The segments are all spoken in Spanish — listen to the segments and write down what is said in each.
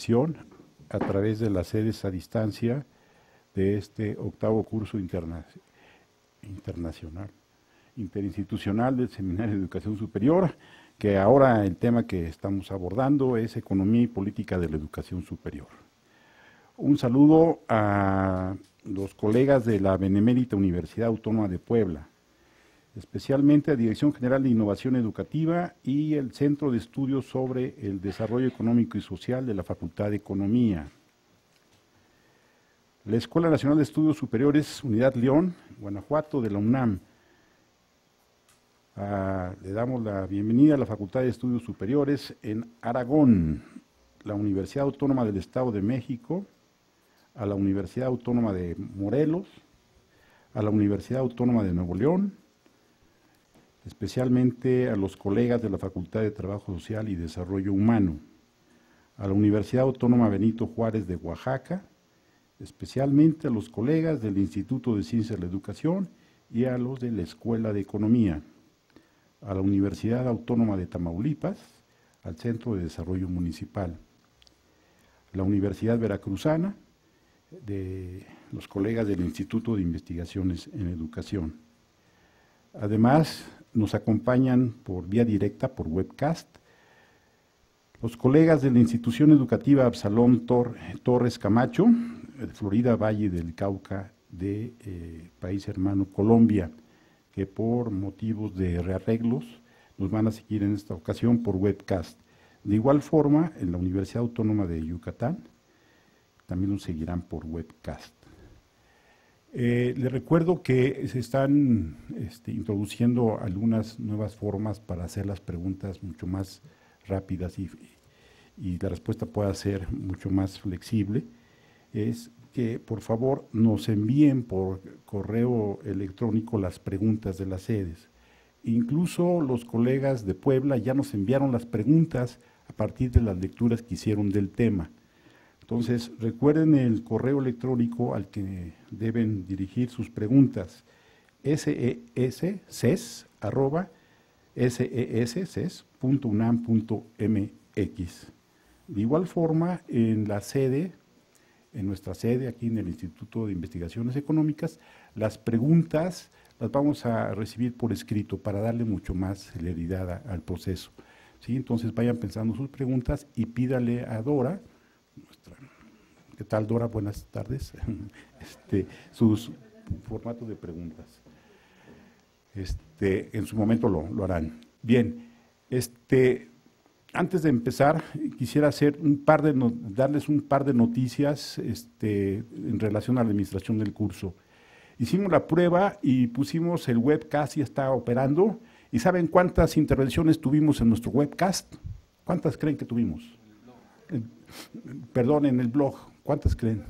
inscripción a través de las sedes a distancia de este octavo curso interinstitucional del Seminario de Educación Superior, que ahora el tema que estamos abordando es Economía y Política de la Educación Superior. Un saludo a los colegas de la Benemérita Universidad Autónoma de Puebla, especialmente a Dirección General de Innovación Educativa y el Centro de Estudios sobre el Desarrollo Económico y Social de la Facultad de Economía. La Escuela Nacional de Estudios Superiores, Unidad León, Guanajuato, de la UNAM. Le damos la bienvenida a la Facultad de Estudios Superiores en Aragón, la Universidad Autónoma del Estado de México, a la Universidad Autónoma de Morelos, a la Universidad Autónoma de Nuevo León, especialmente a los colegas de la Facultad de Trabajo Social y Desarrollo Humano, a la Universidad Autónoma Benito Juárez de Oaxaca, especialmente a los colegas del Instituto de Ciencias de la Educación y a los de la Escuela de Economía, a la Universidad Autónoma de Tamaulipas, al Centro de Desarrollo Municipal, la Universidad Veracruzana, de los colegas del Instituto de Investigaciones en Educación. Además, nos acompañan por vía directa, por webcast, los colegas de la Institución Educativa Absalón Torres Camacho, de Florida Valle del Cauca, de país hermano Colombia, que por motivos de rearreglos nos van a seguir en esta ocasión por webcast. De igual forma, en la Universidad Autónoma de Yucatán, también nos seguirán por webcast. Les recuerdo que se están introduciendo algunas nuevas formas para hacer las preguntas mucho más rápidas y la respuesta pueda ser mucho más flexible. Es que por favor nos envíen por correo electrónico las preguntas de las sedes. Incluso los colegas de Puebla ya nos enviaron las preguntas a partir de las lecturas que hicieron del tema. Entonces, recuerden el correo electrónico al que deben dirigir sus preguntas, ses.unam.mx. De igual forma, en nuestra sede, aquí en el Instituto de Investigaciones Económicas, las preguntas las vamos a recibir por escrito para darle mucho más celeridad al proceso. ¿Sí? Entonces, vayan pensando sus preguntas y pídale a Dora, ¿qué tal, Dora? Buenas tardes. Sus formatos de preguntas. En su momento lo harán. Bien, antes de empezar, quisiera darles un par de noticias en relación a la administración del curso. Hicimos la prueba y pusimos el webcast, ya está operando. ¿Y saben cuántas intervenciones tuvimos en nuestro webcast? ¿Cuántas creen que tuvimos? Perdón, en el blog. ¿Cuántas creen?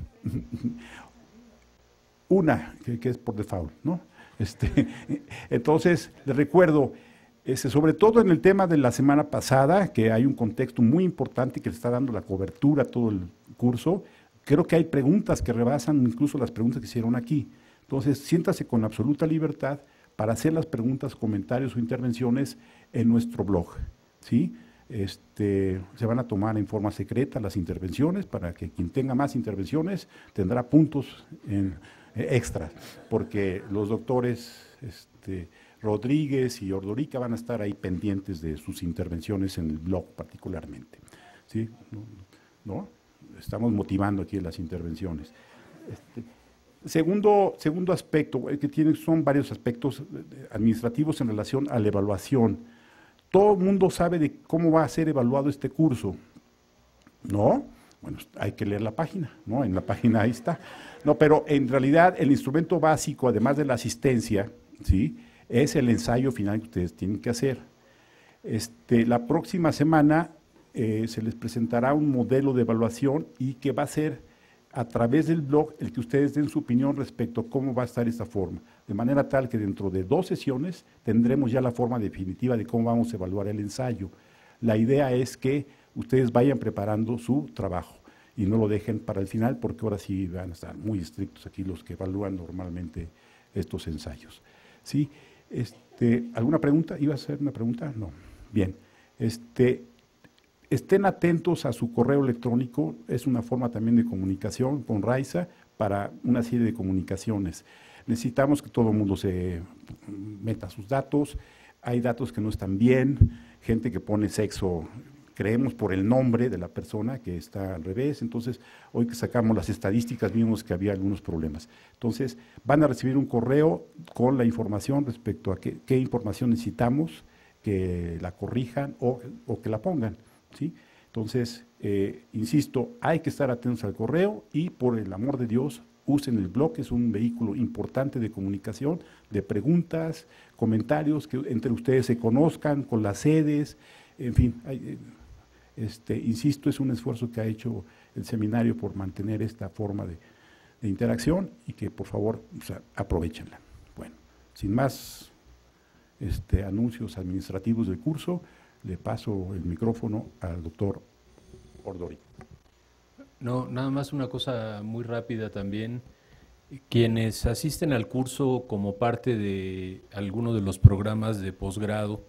Una, que es por default, ¿no? Entonces, les recuerdo, sobre todo en el tema de la semana pasada, que hay un contexto muy importante que le está dando la cobertura a todo el curso, creo que hay preguntas que rebasan incluso las preguntas que hicieron aquí. Entonces, siéntase con absoluta libertad para hacer las preguntas, comentarios o intervenciones en nuestro blog, ¿sí? Se van a tomar en forma secreta las intervenciones para que quien tenga más intervenciones tendrá puntos extras, porque los doctores Rodríguez y Ordorica van a estar ahí pendientes de sus intervenciones en el blog particularmente. ¿Sí? ¿No? Estamos motivando aquí las intervenciones. Segundo aspecto, son varios aspectos administrativos en relación a la evaluación. Todo el mundo sabe de cómo va a ser evaluado este curso, ¿no? Bueno, hay que leer la página, ¿no? En la página ahí está. No, pero en realidad el instrumento básico, además de la asistencia, ¿sí?, es el ensayo final que ustedes tienen que hacer. La próxima semana se les presentará un modelo de evaluación y que va a ser a través del blog el que ustedes den su opinión respecto a cómo va a estar esta forma, de manera tal que dentro de 2 sesiones tendremos ya la forma definitiva de cómo vamos a evaluar el ensayo. La idea es que ustedes vayan preparando su trabajo y no lo dejen para el final, porque ahora sí van a estar muy estrictos aquí los que evalúan normalmente estos ensayos. ¿Sí? ¿Alguna pregunta? ¿Iba a hacer una pregunta? No. Bien. estén atentos a su correo electrónico, es una forma también de comunicación con Raiza para una serie de comunicaciones. Necesitamos que todo el mundo se meta sus datos, hay datos que no están bien, gente que pone sexo, creemos por el nombre de la persona que está al revés, entonces hoy que sacamos las estadísticas vimos que había algunos problemas. Entonces van a recibir un correo con la información respecto a qué información necesitamos, que la corrijan o que la pongan, ¿sí? Entonces, insisto, hay que estar atentos al correo y por el amor de Dios, usen el blog, es un vehículo importante de comunicación, de preguntas, comentarios, que entre ustedes se conozcan con las sedes, en fin, insisto, es un esfuerzo que ha hecho el seminario por mantener esta forma de interacción y que por favor aprovechenla. Bueno, sin más anuncios administrativos del curso, le paso el micrófono al doctor Ordori. No, nada más una cosa muy rápida también. Quienes asisten al curso como parte de alguno de los programas de posgrado,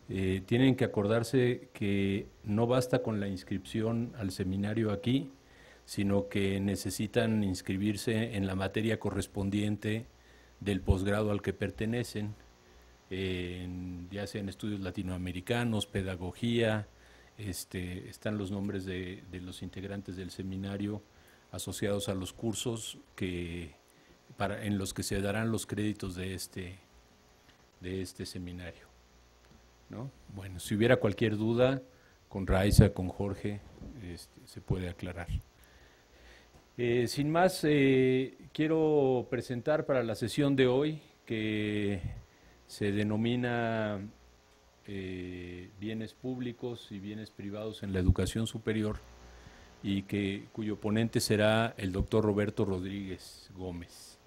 tienen que acordarse que no basta con la inscripción al seminario aquí, sino que necesitan inscribirse en la materia correspondiente del posgrado al que pertenecen, ya sea en estudios latinoamericanos, pedagogía, están los nombres de los integrantes del seminario asociados a los cursos en los que se darán los créditos de este seminario, ¿no? Bueno, si hubiera cualquier duda, con Raiza, con Jorge, se puede aclarar. Sin más, quiero presentar para la sesión de hoy, que se denomina bienes públicos y bienes privados en la educación superior, y cuyo ponente será el doctor Roberto Rodríguez Gómez.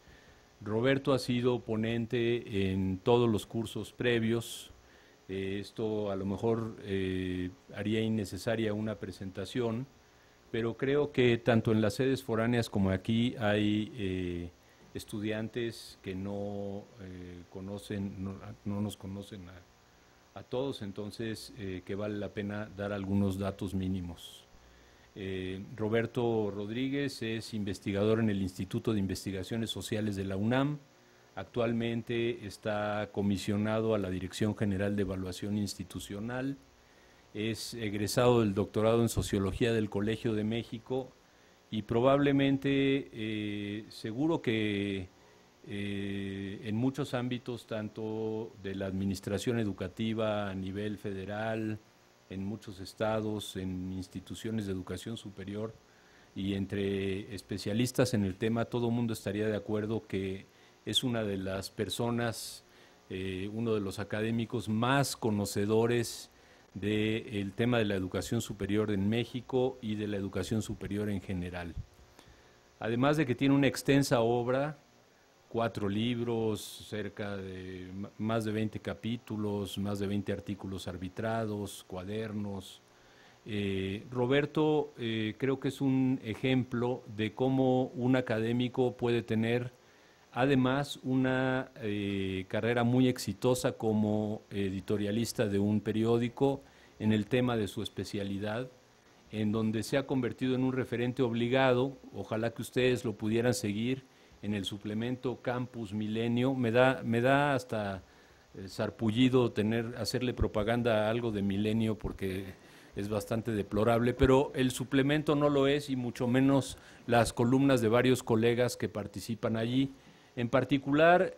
Roberto ha sido ponente en todos los cursos previos. Esto a lo mejor haría innecesaria una presentación, pero creo que tanto en las sedes foráneas como aquí hay estudiantes que no nos conocen a todos, entonces que vale la pena dar algunos datos mínimos. Roberto Rodríguez es investigador en el Instituto de Investigaciones Sociales de la UNAM. Actualmente está comisionado a la Dirección General de Evaluación Institucional. Es egresado del doctorado en Sociología del Colegio de México y probablemente, seguro que en muchos ámbitos, tanto de la administración educativa a nivel federal, en muchos estados, en instituciones de educación superior y entre especialistas en el tema, todo el mundo estaría de acuerdo que es una de las personas, uno de los académicos más conocedores del tema de la educación superior en México y de la educación superior en general. Además de que tiene una extensa obra, 4 libros, cerca de más de 20 capítulos, más de 20 artículos arbitrados, cuadernos. Roberto creo que es un ejemplo de cómo un académico puede tener además una carrera muy exitosa como editorialista de un periódico en el tema de su especialidad, en donde se ha convertido en un referente obligado. Ojalá que ustedes lo pudieran seguir en el suplemento Campus Milenio. Me da hasta sarpullido hacerle propaganda a algo de Milenio, porque es bastante deplorable, pero el suplemento no lo es, y mucho menos las columnas de varios colegas que participan allí. En particular,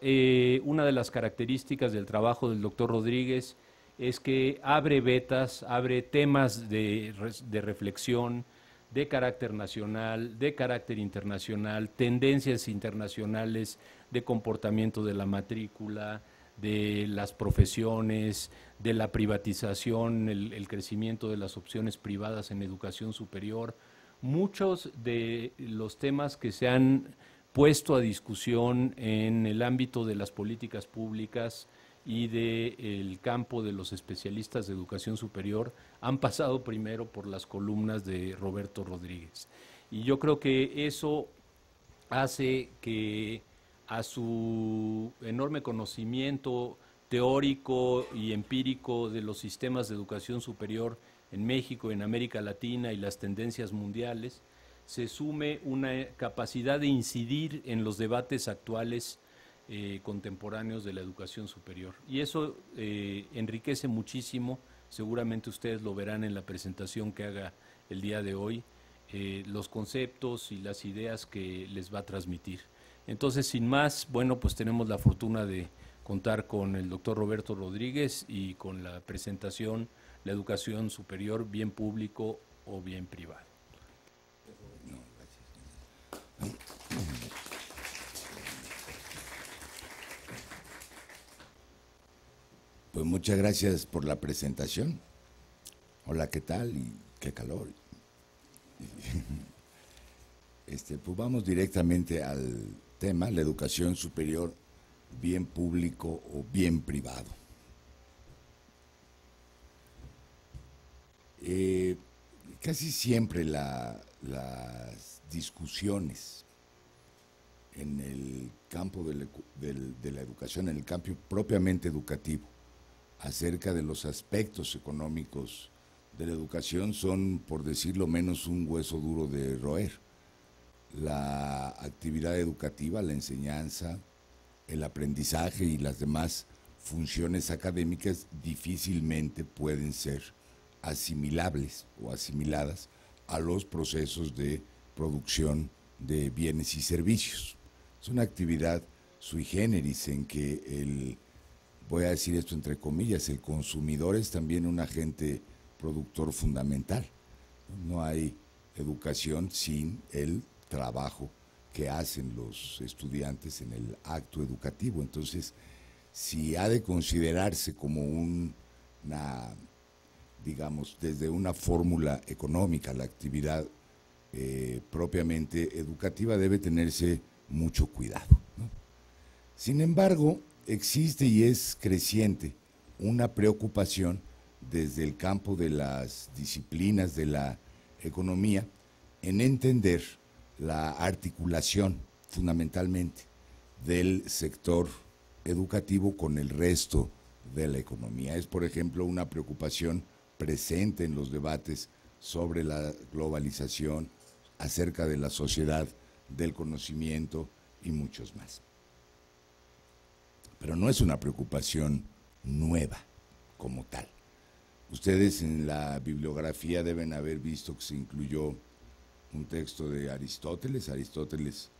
una de las características del trabajo del doctor Rodríguez es que abre vetas, abre temas de reflexión, de carácter nacional, de carácter internacional, tendencias internacionales de comportamiento de la matrícula, de las profesiones, de la privatización, el crecimiento de las opciones privadas en educación superior. Muchos de los temas que se han puesto a discusión en el ámbito de las políticas públicas y del campo de los especialistas de educación superior han pasado primero por las columnas de Roberto Rodríguez. Y yo creo que eso hace que a su enorme conocimiento teórico y empírico de los sistemas de educación superior en México, en América Latina y las tendencias mundiales, se sume una capacidad de incidir en los debates actuales contemporáneos de la educación superior. Y eso enriquece muchísimo, seguramente ustedes lo verán en la presentación que haga el día de hoy, los conceptos y las ideas que les va a transmitir. Entonces, sin más, bueno, pues tenemos la fortuna de contar con el doctor Roberto Rodríguez y con la presentación La educación superior, bien público o bien privado. Pues muchas gracias por la presentación. Hola, ¿qué tal? Y qué calor. Pues vamos directamente al tema, la educación superior, bien público o bien privado. Casi siempre las discusiones en el campo de la educación, en el campo propiamente educativo, acerca de los aspectos económicos de la educación son, por decirlo menos, un hueso duro de roer. La actividad educativa, la enseñanza, el aprendizaje y las demás funciones académicas difícilmente pueden ser asimilables o asimiladas a los procesos de producción de bienes y servicios. Es una actividad sui generis en que voy a decir esto entre comillas, el consumidor es también un agente productor fundamental. No hay educación sin el trabajo que hacen los estudiantes en el acto educativo. Entonces, si ha de considerarse como digamos, desde una fórmula económica, la actividad propiamente educativa, debe tenerse mucho cuidado, ¿no? Sin embargo, existe y es creciente una preocupación desde el campo de las disciplinas de la economía en entender la articulación fundamentalmente del sector educativo con el resto de la economía. Es, por ejemplo, una preocupación presente en los debates sobre la globalización, acerca de la sociedad del conocimiento y muchos más. Pero no es una preocupación nueva como tal. Ustedes en la bibliografía deben haber visto que se incluyó un texto de Aristóteles. Aristóteles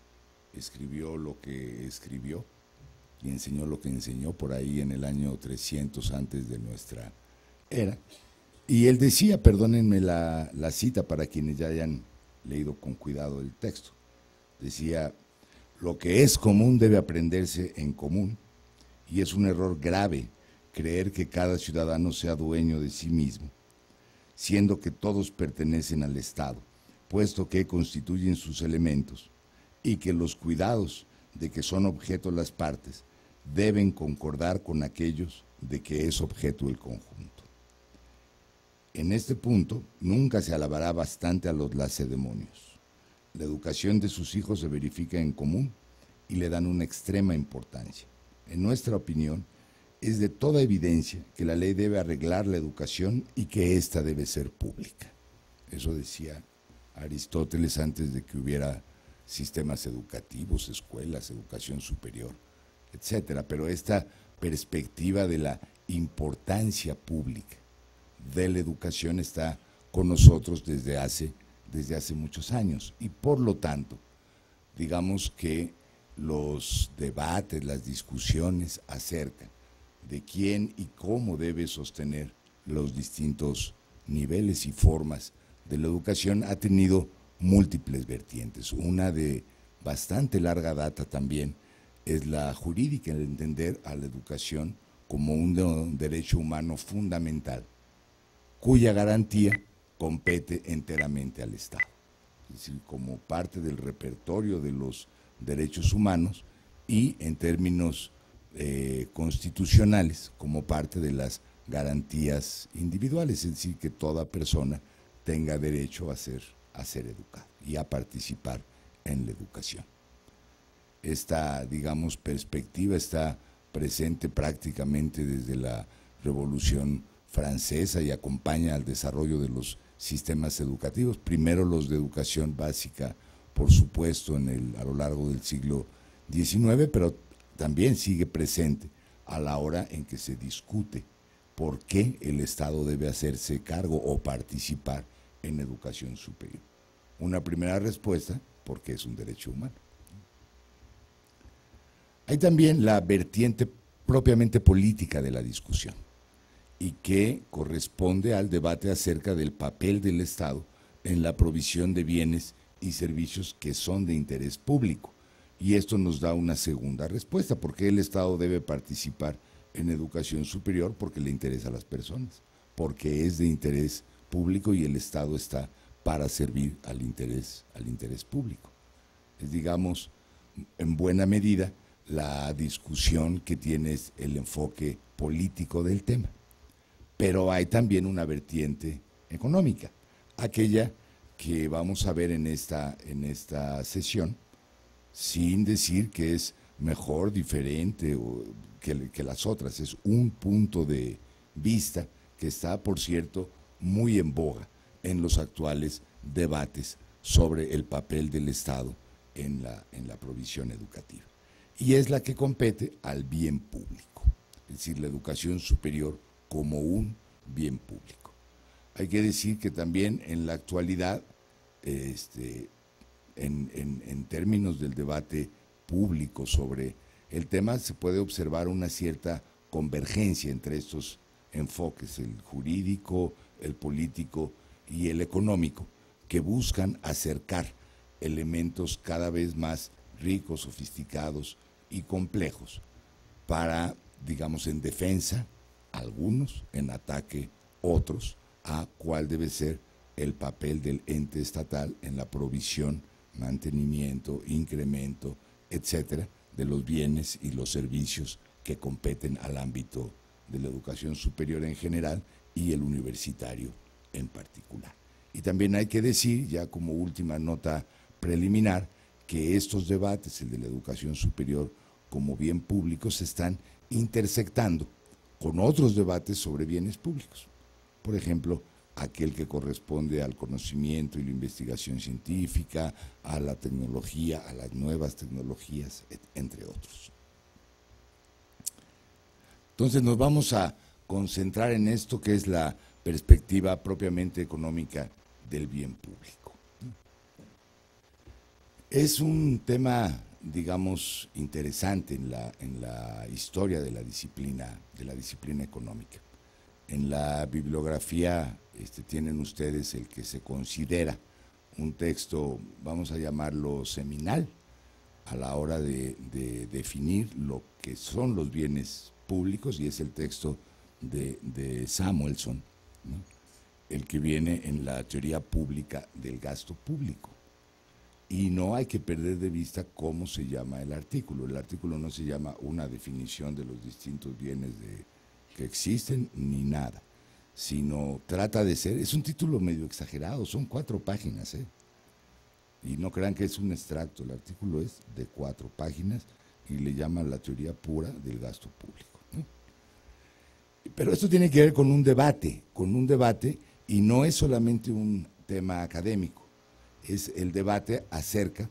escribió lo que escribió y enseñó lo que enseñó por ahí en el año 300 antes de nuestra era. Y él decía, perdónenme la cita para quienes ya hayan leído con cuidado el texto, decía: lo que es común debe aprenderse en común, y es un error grave creer que cada ciudadano sea dueño de sí mismo, siendo que todos pertenecen al Estado, puesto que constituyen sus elementos, y que los cuidados de que son objeto las partes deben concordar con aquellos de que es objeto el conjunto. En este punto, nunca se alabará bastante a los lacedemonios. La educación de sus hijos se verifica en común y le dan una extrema importancia. En nuestra opinión, es de toda evidencia que la ley debe arreglar la educación y que ésta debe ser pública. Eso decía Aristóteles antes de que hubiera sistemas educativos, escuelas, educación superior, etcétera. Pero esta perspectiva de la importancia pública de la educación está con nosotros desde hace muchos años, y por lo tanto, digamos que los debates, las discusiones acerca de quién y cómo debe sostener los distintos niveles y formas de la educación ha tenido múltiples vertientes. Una de bastante larga data también es la jurídica, el entender a la educación como un derecho humano fundamental, cuya garantía compete enteramente al Estado. Es decir, como parte del repertorio de los derechos humanos y en términos constitucionales como parte de las garantías individuales, es decir, que toda persona tenga derecho a ser educado y a participar en la educación. Esta, digamos, perspectiva está presente prácticamente desde la Revolución francesa y acompaña al desarrollo de los sistemas educativos, primero los de educación básica, por supuesto, a lo largo del siglo XIX, pero también sigue presente a la hora en que se discute por qué el Estado debe hacerse cargo o participar en educación superior. Una primera respuesta, porque es un derecho humano. Hay también la vertiente propiamente política de la discusión y que corresponde al debate acerca del papel del Estado en la provisión de bienes y servicios que son de interés público. Y esto nos da una segunda respuesta, ¿por qué el Estado debe participar en educación superior? Porque le interesa a las personas, porque es de interés público y el Estado está para servir al interés público. Es, digamos, en buena medida, la discusión que tiene es el enfoque político del tema. Pero hay también una vertiente económica, aquella que vamos a ver en esta sesión, sin decir que es mejor, diferente o que las otras. Es un punto de vista que está, por cierto, muy en boga en los actuales debates sobre el papel del Estado en la provisión educativa. Y es la que compete al bien público, es decir, la educación superior como un bien público. Hay que decir que también en la actualidad, en términos del debate público sobre el tema, se puede observar una cierta convergencia entre estos enfoques, el jurídico, el político y el económico, que buscan acercar elementos cada vez más ricos, sofisticados y complejos para, digamos, en defensa, algunos, en ataque, otros, a cuál debe ser el papel del ente estatal en la provisión, mantenimiento, incremento, etcétera, de los bienes y los servicios que competen al ámbito de la educación superior en general y el universitario en particular. Y también hay que decir, ya como última nota preliminar, que estos debates, el de la educación superior como bien público, se están intersectando con otros debates sobre bienes públicos. Por ejemplo, aquel que corresponde al conocimiento y la investigación científica, a la tecnología, a las nuevas tecnologías, entre otros. Entonces nos vamos a concentrar en esto que es la perspectiva propiamente económica del bien público. Es un tema, digamos, interesante en la historia de la disciplina económica. En la bibliografía tienen ustedes el que se considera un texto, vamos a llamarlo seminal, a la hora de definir lo que son los bienes públicos, y es el texto de Samuelson, ¿no?, el que viene en la teoría pública del gasto público. Y no hay que perder de vista cómo se llama el artículo. El artículo no se llama una definición de los distintos bienes que existen, ni nada, sino trata de ser, es un título medio exagerado, son 4 páginas, y no crean que es un extracto, el artículo es de 4 páginas y le llaman la teoría pura del gasto público, ¿no? Pero esto tiene que ver con un debate, y no es solamente un tema académico, es el debate acerca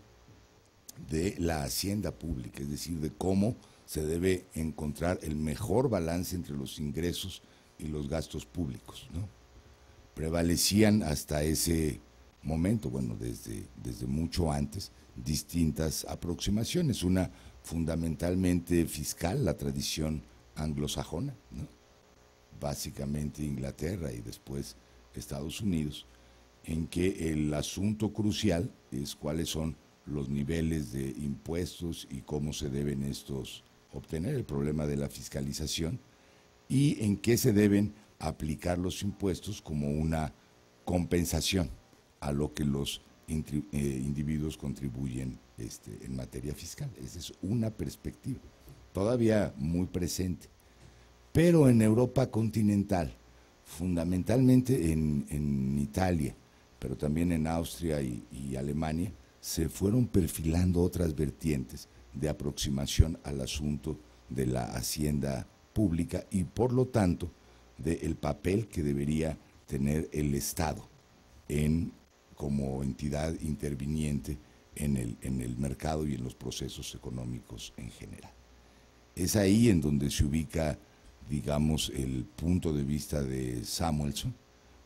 de la hacienda pública, es decir, de cómo se debe encontrar el mejor balance entre los ingresos y los gastos públicos, ¿no? Prevalecían hasta ese momento, bueno, desde mucho antes, distintas aproximaciones, una fundamentalmente fiscal, la tradición anglosajona, ¿no?, básicamente Inglaterra y después Estados Unidos, en que el asunto crucial es cuáles son los niveles de impuestos y cómo se deben estos obtener, el problema de la fiscalización, y en qué se deben aplicar los impuestos como una compensación a lo que los individuos contribuyen en materia fiscal. Esa es una perspectiva, todavía muy presente. Pero en Europa continental, fundamentalmente en Italia, pero también en Austria y Alemania, se fueron perfilando otras vertientes de aproximación al asunto de la hacienda pública y por lo tanto del papel que debería tener el Estado como entidad interviniente en el mercado y en los procesos económicos en general. Es ahí en donde se ubica, digamos, el punto de vista de Samuelson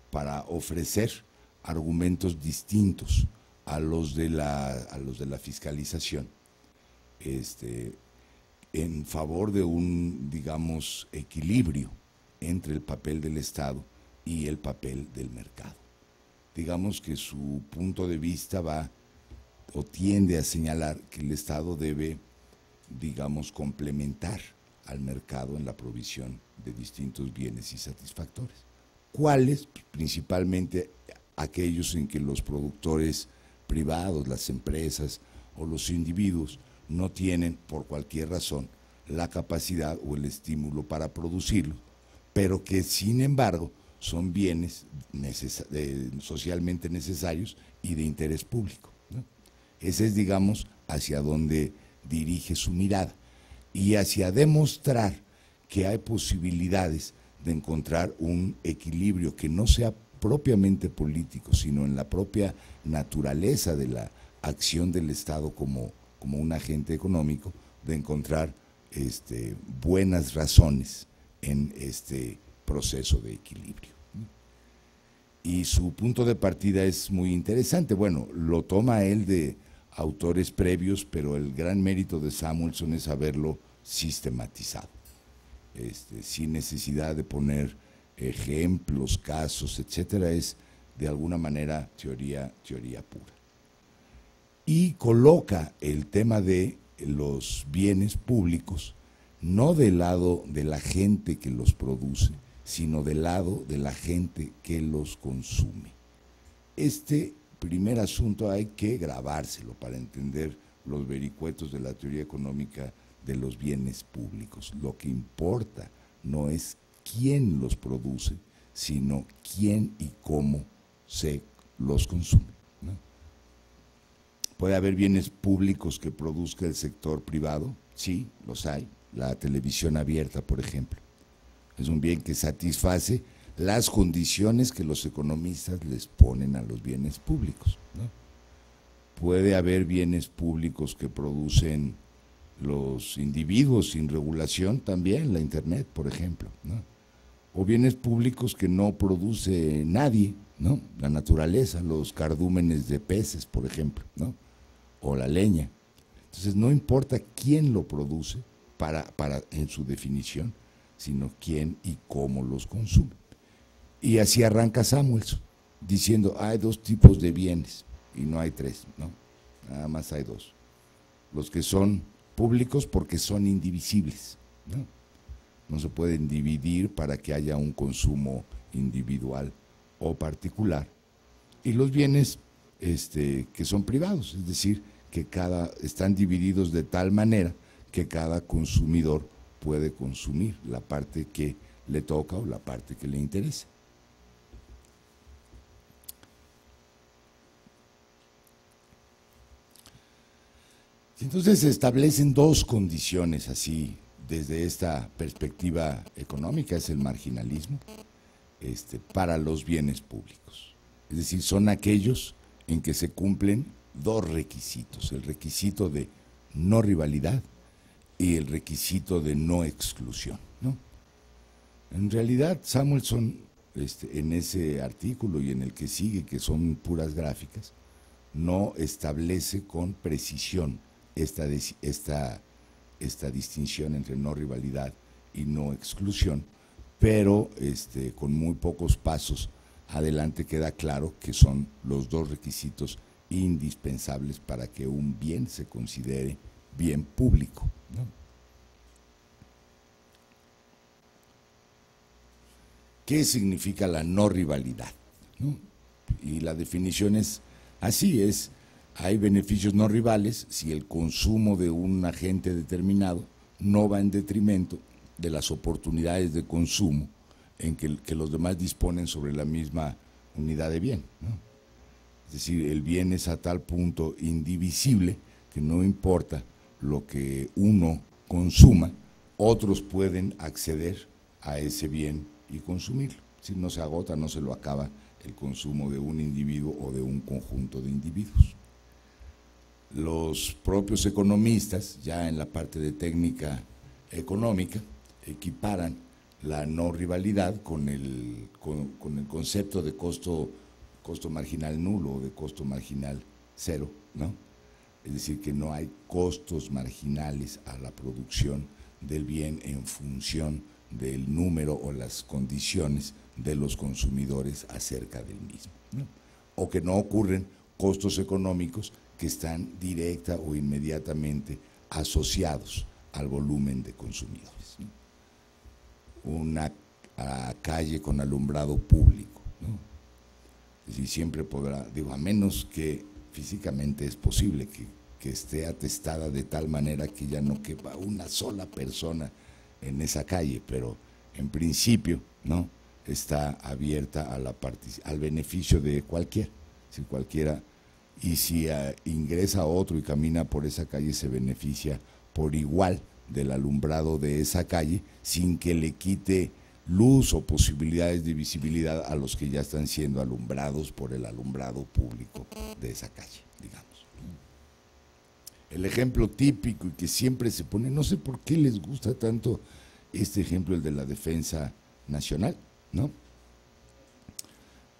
para ofrecer argumentos distintos a los de la fiscalización, en favor de un, digamos, equilibrio entre el papel del Estado y el papel del mercado. Digamos que su punto de vista va o tiende a señalar que el Estado debe, digamos, complementar al mercado en la provisión de distintos bienes y satisfactores. ¿Cuáles? Principalmente aquellos en que los productores privados, las empresas o los individuos no tienen, por cualquier razón, la capacidad o el estímulo para producirlo, pero que sin embargo son bienes socialmente necesarios y de interés público, ¿no? Ese es, digamos, hacia donde dirige su mirada y hacia demostrar que hay posibilidades de encontrar un equilibrio que no sea propiamente político, sino en la propia naturaleza de la acción del Estado como un agente económico, de encontrar buenas razones en este proceso de equilibrio. Y su punto de partida es muy interesante. Bueno, lo toma él de autores previos, pero el gran mérito de Samuelson es haberlo sistematizado, sin necesidad de poner ejemplos, casos, etcétera. Es de alguna manera teoría pura. Y coloca el tema de los bienes públicos no del lado de la gente que los produce, sino del lado de la gente que los consume. Este primer asunto hay que grabárselo para entender los vericuetos de la teoría económica de los bienes públicos. Lo que importa no es quién los produce, sino quién y cómo se los consume, ¿no? ¿Puede haber bienes públicos que produzca el sector privado? Sí, los hay. La televisión abierta, por ejemplo, es un bien que satisface las condiciones que los economistas les ponen a los bienes públicos, ¿no? Puede haber bienes públicos que producen los individuos sin regulación también, la Internet, por ejemplo, ¿no? O bienes públicos que no produce nadie, ¿no? La naturaleza, los cardúmenes de peces, por ejemplo, ¿no? O la leña. Entonces, no importa quién lo produce en su definición, sino quién y cómo los consume. Y así arranca Samuelson, diciendo, hay dos tipos de bienes, y no hay tres, ¿no? Nada más hay dos. Los que son públicos porque son indivisibles, ¿no? No se pueden dividir para que haya un consumo individual o particular. Y los bienes que son privados, es decir, que están divididos de tal manera que cada consumidor puede consumir la parte que le toca o la parte que le interesa. Entonces se establecen dos condiciones así, desde esta perspectiva económica, es el marginalismo, para los bienes públicos. Es decir, son aquellos en que se cumplen dos requisitos, el requisito de no rivalidad y el requisito de no exclusión, ¿no? En realidad, Samuelson, en ese artículo y en el que sigue, que son puras gráficas, no establece con precisión esta distinción entre no rivalidad y no exclusión, pero con muy pocos pasos adelante queda claro que son los dos requisitos indispensables para que un bien se considere bien público, ¿no? ¿Qué significa la no rivalidad, ¿no? Y la definición es así, hay beneficios no rivales si el consumo de un agente determinado no va en detrimento de las oportunidades de consumo en que los demás disponen sobre la misma unidad de bien, ¿no? Es decir, el bien es a tal punto indivisible que no importa lo que uno consuma, otros pueden acceder a ese bien y consumirlo. Si no se agota, no se lo acaba el consumo de un individuo o de un conjunto de individuos. Los propios economistas, ya en la parte de técnica económica, equiparan la no rivalidad con el concepto de costo marginal nulo o de costo marginal cero, ¿no? Es decir, que no hay costos marginales a la producción del bien en función del número o las condiciones de los consumidores acerca del mismo, ¿no? O que no ocurren costos económicos que están directa o inmediatamente asociados al volumen de consumidores, ¿no? Una calle con alumbrado público, ¿no? Es decir, siempre podrá, digo, a menos que físicamente es posible que esté atestada de tal manera que ya no quepa una sola persona en esa calle, pero en principio, ¿no?, está abierta a al beneficio de cualquiera. Si cualquiera, y si ingresa otro y camina por esa calle, se beneficia por igual del alumbrado de esa calle, sin que le quite luz o posibilidades de visibilidad a los que ya están siendo alumbrados por el alumbrado público de esa calle, digamos. El ejemplo típico y que siempre se pone, no sé por qué les gusta tanto este ejemplo, el de la defensa nacional, ¿no?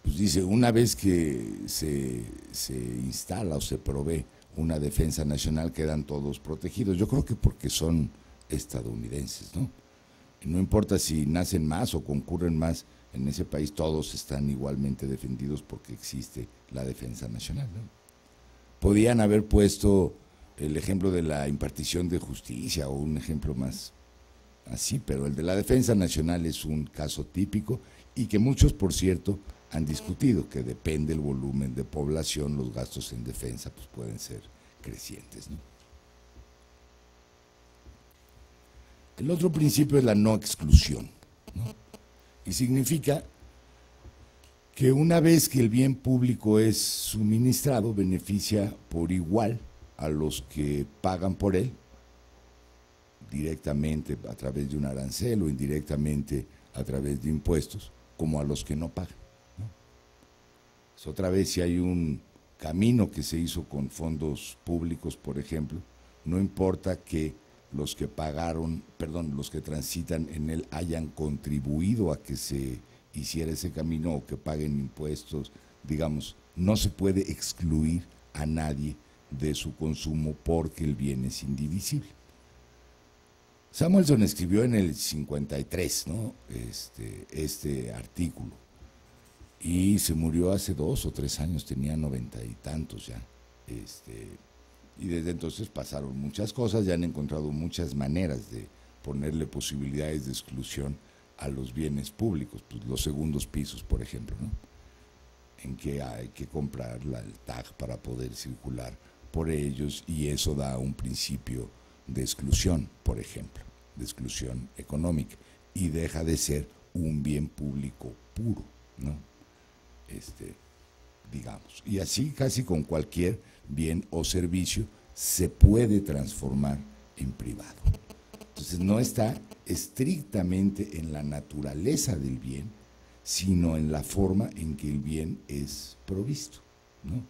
Pues dice, una vez que se instala o se provee una defensa nacional, quedan todos protegidos. Yo creo que porque son estadounidenses, ¿no? No importa si nacen más o concurren más en ese país, todos están igualmente defendidos porque existe la defensa nacional, ¿no? Podían haber puesto el ejemplo de la impartición de justicia o un ejemplo más así, pero el de la defensa nacional es un caso típico y que muchos, por cierto, han discutido, que depende del volumen de población, los gastos en defensa pues pueden ser crecientes, ¿no? El otro principio es la no exclusión, ¿no? Y significa que una vez que el bien público es suministrado, beneficia por igual a los que pagan por él, directamente a través de un arancel o indirectamente a través de impuestos, como a los que no pagan, ¿no? Es otra vez, si hay un camino que se hizo con fondos públicos, por ejemplo, no importa que los que los que transitan en él hayan contribuido a que se hiciera ese camino o que paguen impuestos, digamos, no se puede excluir a nadie de su consumo porque el bien es indivisible. Samuelson escribió en el 53, ¿no?, este artículo, y se murió hace 2 o 3 años, tenía 90 y tantos ya, y desde entonces pasaron muchas cosas, ya han encontrado muchas maneras de ponerle posibilidades de exclusión a los bienes públicos, pues los segundos pisos, por ejemplo, ¿no?, en que hay que comprar el TAG para poder circular por ellos, y eso da un principio de exclusión, por ejemplo, de exclusión económica, y deja de ser un bien público puro, ¿no?, digamos. Y así casi con cualquier bien o servicio se puede transformar en privado. Entonces no está estrictamente en la naturaleza del bien, sino en la forma en que el bien es provisto, ¿no?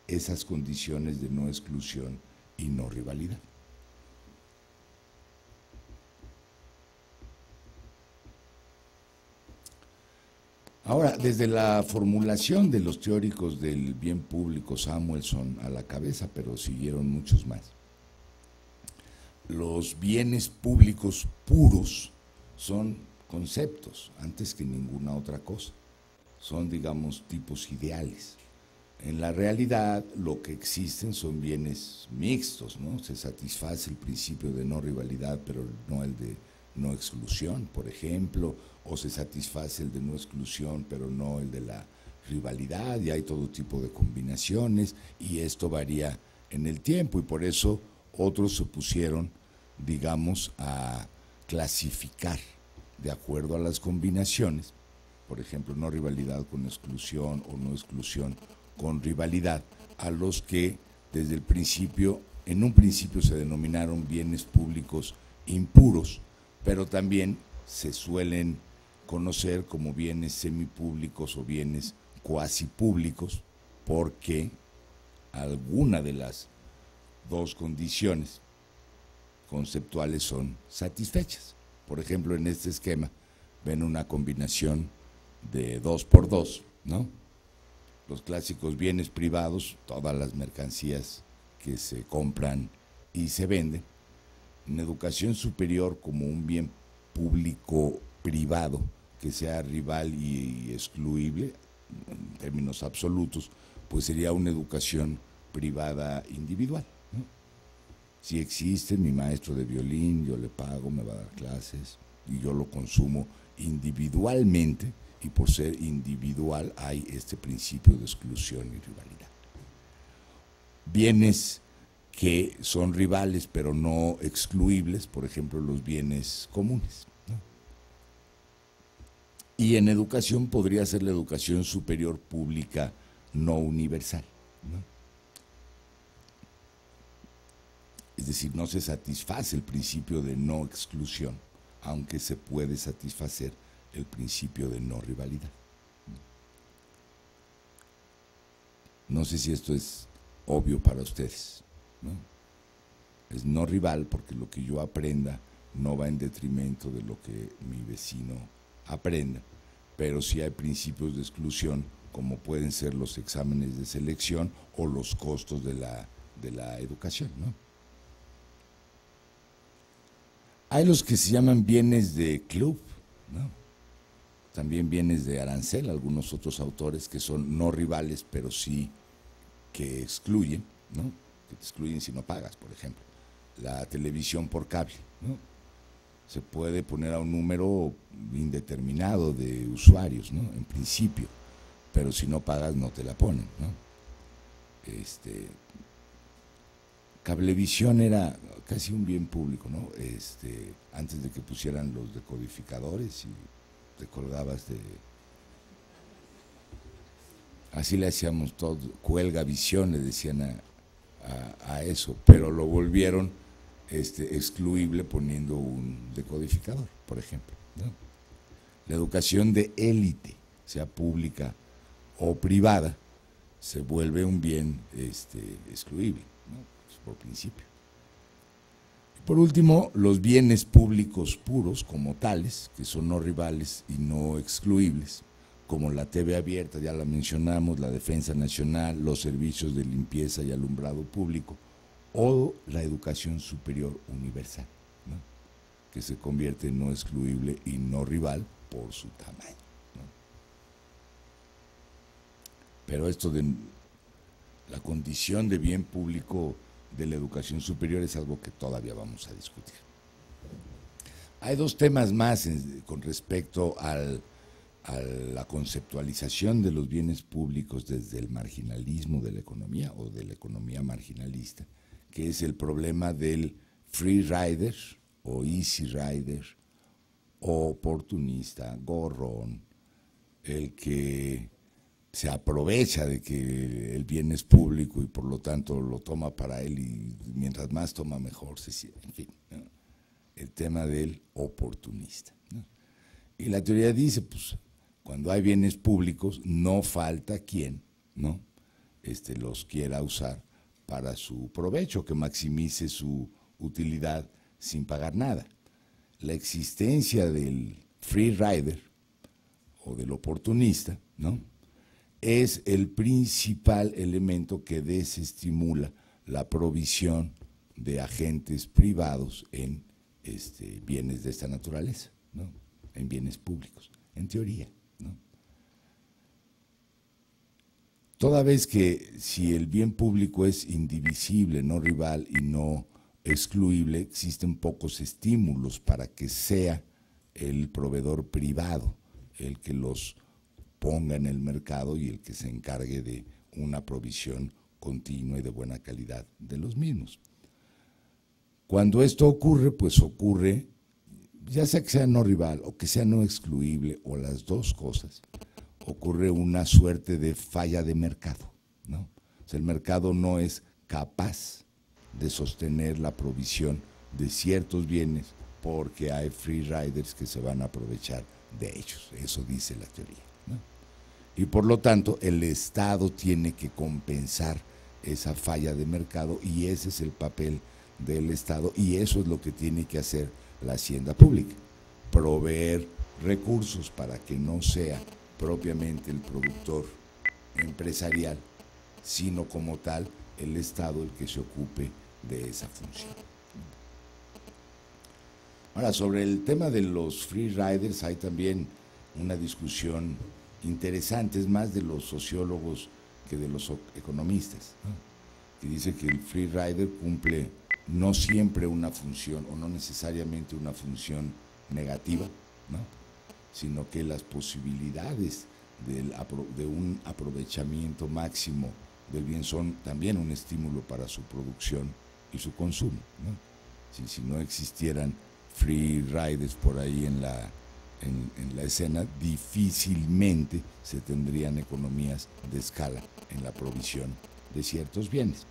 Esas condiciones de no exclusión y no rivalidad. Ahora, desde la formulación de los teóricos del bien público, Samuelson a la cabeza, pero siguieron muchos más, los bienes públicos puros son conceptos antes que ninguna otra cosa, son, digamos, tipos ideales. En la realidad, lo que existen son bienes mixtos, ¿no? Se satisface el principio de no rivalidad, pero no el de no exclusión, por ejemplo, o se satisface el de no exclusión, pero no el de la rivalidad, y hay todo tipo de combinaciones, y esto varía en el tiempo, y por eso otros se pusieron, digamos, a clasificar de acuerdo a las combinaciones, por ejemplo, no rivalidad con exclusión o no exclusión con rivalidad, a los que desde el principio, en un principio se denominaron bienes públicos impuros, pero también se suelen conocer como bienes semipúblicos o bienes cuasi públicos, porque alguna de las dos condiciones conceptuales son satisfechas. Por ejemplo, en este esquema ven una combinación de 2 por 2, ¿no? Los clásicos bienes privados, todas las mercancías que se compran y se venden. En educación superior, como un bien público privado que sea rival y excluible en términos absolutos, pues sería una educación privada individual, ¿no? Si existe mi maestro de violín, yo le pago, me va a dar clases y yo lo consumo individualmente, y por ser individual hay este principio de exclusión y rivalidad. Bienes que son rivales pero no excluibles, por ejemplo, los bienes comunes, ¿no? Y en educación podría ser la educación superior pública no universal, ¿no? Es decir, no se satisface el principio de no exclusión, aunque se puede satisfacer el principio de no rivalidad. No sé si esto es obvio para ustedes, ¿no? Es no rival porque lo que yo aprenda no va en detrimento de lo que mi vecino aprenda, pero sí hay principios de exclusión, como pueden ser los exámenes de selección o los costos de la educación, ¿no? Hay los que se llaman bienes de club, ¿no? También bienes de arancel, algunos otros autores que son no rivales, pero sí que excluyen, ¿no? Que te excluyen si no pagas, por ejemplo. La televisión por cable, ¿no? Se puede poner a un número indeterminado de usuarios, ¿no? En principio, pero si no pagas no te la ponen, ¿no? Cablevisión era casi un bien público, ¿no? Antes de que pusieran los decodificadores y te colgabas de... Así le hacíamos todo, cuelga visión, le decían a eso, pero lo volvieron excluible poniendo un decodificador, por ejemplo, ¿no? La educación de élite, sea pública o privada, se vuelve un bien excluible, ¿no? Por principio. Y por último, los bienes públicos puros como tales, que son no rivales y no excluibles, como la TV abierta, ya la mencionamos, la defensa nacional, los servicios de limpieza y alumbrado público, o la educación superior universal, ¿no? Que se convierte en no excluible y no rival por su tamaño, ¿no? Pero esto de la condición de bien público de la educación superior es algo que todavía vamos a discutir. Hay dos temas más con respecto a la conceptualización de los bienes públicos desde el marginalismo de la economía o de la economía marginalista, que es el problema del free rider o easy rider, oportunista, gorrón, el que se aprovecha de que el bien es público y por lo tanto lo toma para él y mientras más toma mejor, en fin, ¿no? El tema del oportunista, ¿no? Y la teoría dice, pues, cuando hay bienes públicos no falta quien, ¿no? Los quiera usar para su provecho, que maximice su utilidad sin pagar nada. La existencia del free rider o del oportunista, ¿no? Es el principal elemento que desestimula la provisión de agentes privados en bienes de esta naturaleza, ¿no? En bienes públicos, en teoría, ¿no? Toda vez que si el bien público es indivisible, no rival y no excluible, existen pocos estímulos para que sea el proveedor privado el que los ponga en el mercado y el que se encargue de una provisión continua y de buena calidad de los mismos. Cuando esto ocurre, pues ocurre, ya sea que sea no rival o que sea no excluible o las dos cosas, ocurre una suerte de falla de mercado, ¿no? O sea, el mercado no es capaz de sostener la provisión de ciertos bienes porque hay free riders que se van a aprovechar de ellos, eso dice la teoría, ¿no? Y por lo tanto el Estado tiene que compensar esa falla de mercado y ese es el papel del Estado y eso es lo que tiene que hacer la hacienda pública, proveer recursos para que no sea propiamente el productor empresarial, sino como tal el Estado el que se ocupe de esa función. Ahora, sobre el tema de los free riders hay también una discusión interesante, es más de los sociólogos que de los economistas, ¿no? Que dice que el free rider cumple no siempre una función o no necesariamente una función negativa, ¿no? Sino que las posibilidades de un aprovechamiento máximo del bien son también un estímulo para su producción y su consumo, ¿no? Si no existieran free riders por ahí en la escena, difícilmente se tendrían economías de escala en la provisión de ciertos bienes.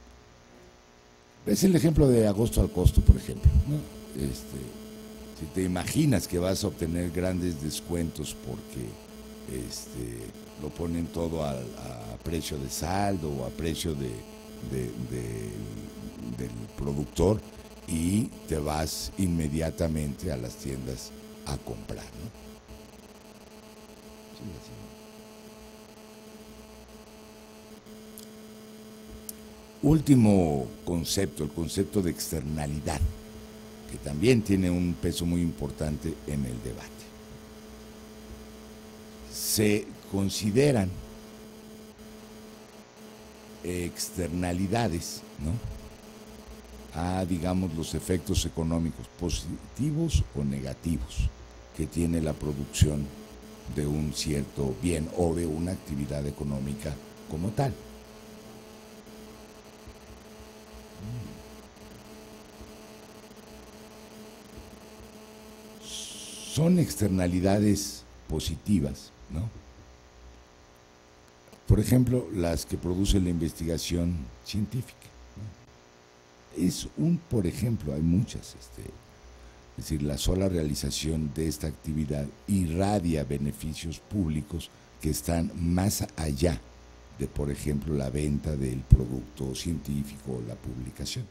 Es el ejemplo de agosto al costo, por ejemplo, ¿no? Si te imaginas que vas a obtener grandes descuentos porque lo ponen todo a precio de saldo o a precio del productor y te vas inmediatamente a las tiendas a comprar, ¿no? Sí, así. Último concepto, el concepto de externalidad, que también tiene un peso muy importante en el debate. Se consideran externalidades, ¿no?, a, digamos, los efectos económicos positivos o negativos que tiene la producción de un cierto bien o de una actividad económica como tal. Son externalidades positivas, ¿no? Por ejemplo, las que produce la investigación científica, ¿no? Es por ejemplo, hay muchas, es decir, la sola realización de esta actividad irradia beneficios públicos que están más allá de, por ejemplo, la venta del producto científico o la publicación.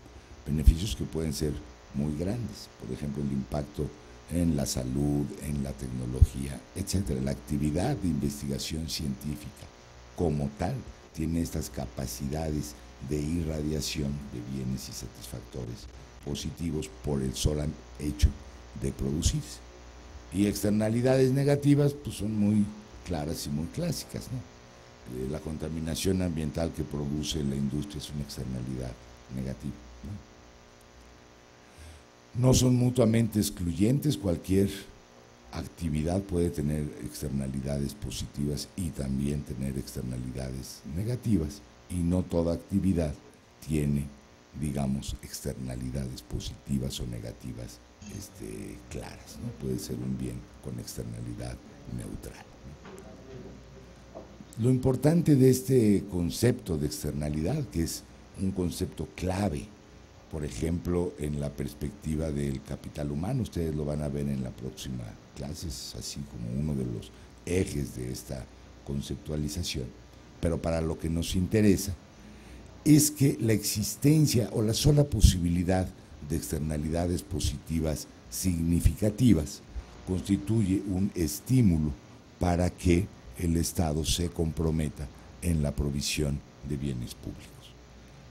Beneficios que pueden ser muy grandes, por ejemplo, el impacto en la salud, en la tecnología, etcétera. La actividad de investigación científica como tal tiene estas capacidades de irradiación de bienes y satisfactores positivos por el solo hecho de producirse. Y externalidades negativas pues son muy claras y muy clásicas, ¿no? La contaminación ambiental que produce la industria es una externalidad negativa, ¿no? No son mutuamente excluyentes, cualquier actividad puede tener externalidades positivas y también tener externalidades negativas, y no toda actividad tiene, digamos, externalidades positivas o negativas claras, ¿no? Puede ser un bien con externalidad neutral. Lo importante de este concepto de externalidad, que es un concepto clave, por ejemplo, en la perspectiva del capital humano, ustedes lo van a ver en la próxima clase, es así como uno de los ejes de esta conceptualización, pero para lo que nos interesa es que la existencia o la sola posibilidad de externalidades positivas significativas constituye un estímulo para que el Estado se comprometa en la provisión de bienes públicos,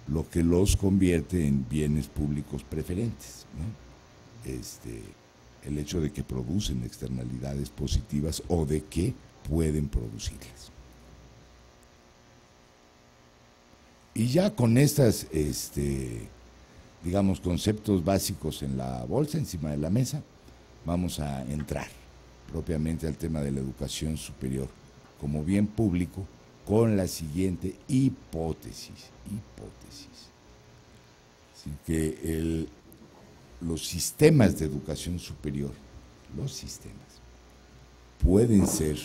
lo que los convierte en bienes públicos preferentes, ¿no? El hecho de que producen externalidades positivas o de que pueden producirlas. Y ya con estas, digamos, conceptos básicos en la bolsa, encima de la mesa, vamos a entrar propiamente al tema de la educación superior como bien público con la siguiente hipótesis. Así que los sistemas de educación superior, pueden ser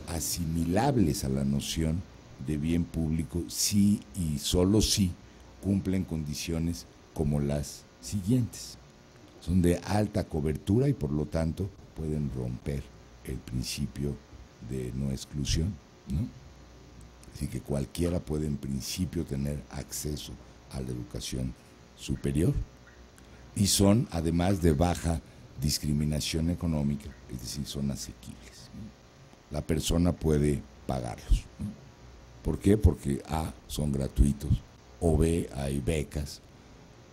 asimilables a la noción de bien público si y solo si cumplen condiciones como las siguientes. Son de alta cobertura y por lo tanto pueden romper el principio de no exclusión, ¿no? Así que cualquiera puede en principio tener acceso a la educación superior y son además de baja discriminación económica, es decir, son asequibles, ¿no? La persona puede pagarlos, ¿no? ¿Por qué? Porque A, son gratuitos, o B, hay becas,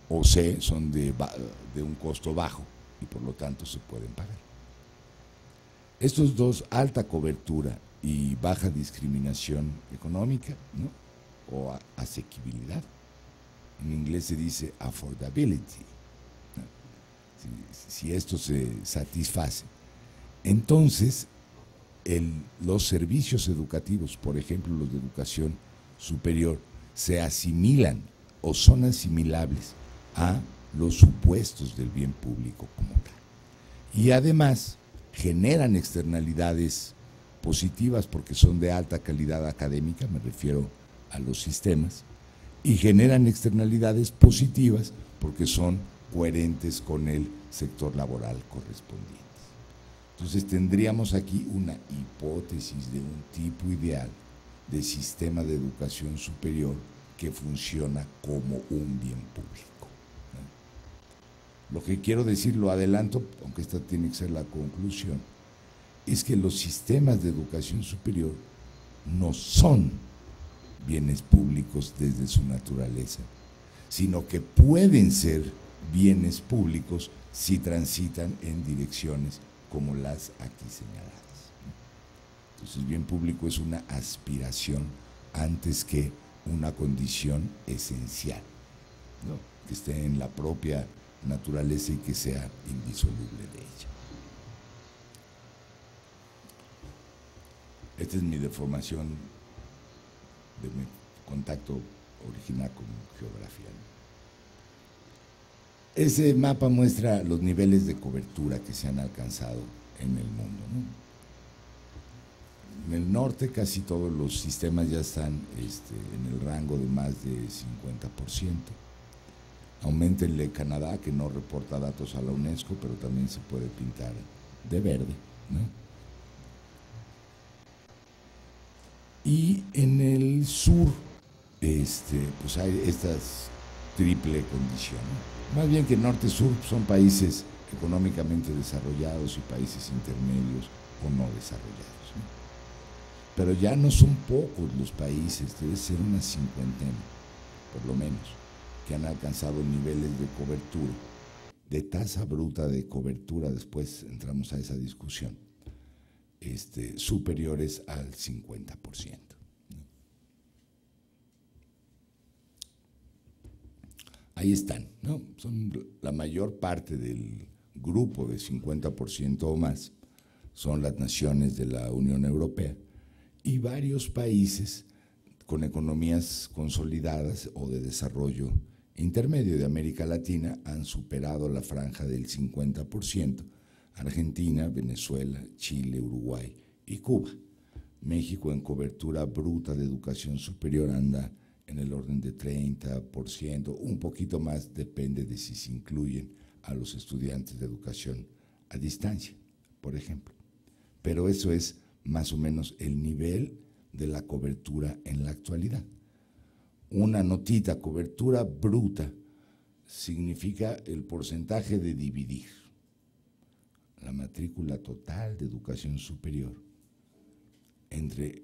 o C, son de un costo bajo y por lo tanto se pueden pagar. Estos dos, alta cobertura y baja discriminación económica, ¿no? O asequibilidad. En inglés se dice affordability, ¿no? Si esto se satisface, entonces los servicios educativos, por ejemplo los de educación superior, se asimilan o son asimilables a los supuestos del bien público como tal. Y además generan externalidades positivas porque son de alta calidad académica, me refiero a los sistemas, y generan externalidades positivas porque son coherentes con el sector laboral correspondiente. Entonces tendríamos aquí una hipótesis de un tipo ideal de sistema de educación superior que funciona como un bien público, ¿no? Lo que quiero decir, lo adelanto, aunque esta tiene que ser la conclusión, es que los sistemas de educación superior no son bienes públicos desde su naturaleza, sino que pueden ser bienes públicos si transitan en direcciones como las aquí señaladas. Entonces, bien público es una aspiración antes que una condición esencial, ¿no? Que esté en la propia naturaleza y que sea indisoluble de ella. Esta es mi deformación de mi contacto original con geografía, ¿no? Ese mapa muestra los niveles de cobertura que se han alcanzado en el mundo, ¿no? En el norte casi todos los sistemas ya están en el rango de más de 50%. Aumentenle Canadá, que no reporta datos a la UNESCO, pero también se puede pintar de verde, ¿no? Y en el sur, pues hay estas triple condición, ¿no? Más bien que norte-sur son países económicamente desarrollados y países intermedios o no desarrollados, ¿no? Pero ya no son pocos los países, debe ser una cincuentena, por lo menos, que han alcanzado niveles de cobertura, de tasa bruta de cobertura, después entramos a esa discusión, superiores al 50%. Ahí están, ¿no? Son la mayor parte del grupo de 50% o más, son las naciones de la Unión Europea y varios países con economías consolidadas o de desarrollo intermedio de América Latina han superado la franja del 50%, Argentina, Venezuela, Chile, Uruguay y Cuba. México en cobertura bruta de educación superior anda en el orden de 30%, un poquito más, depende de si se incluyen a los estudiantes de educación a distancia, por ejemplo. Pero eso es más o menos el nivel de la cobertura en la actualidad. Una notita, cobertura bruta, significa el porcentaje de dividir la matrícula total de educación superior entre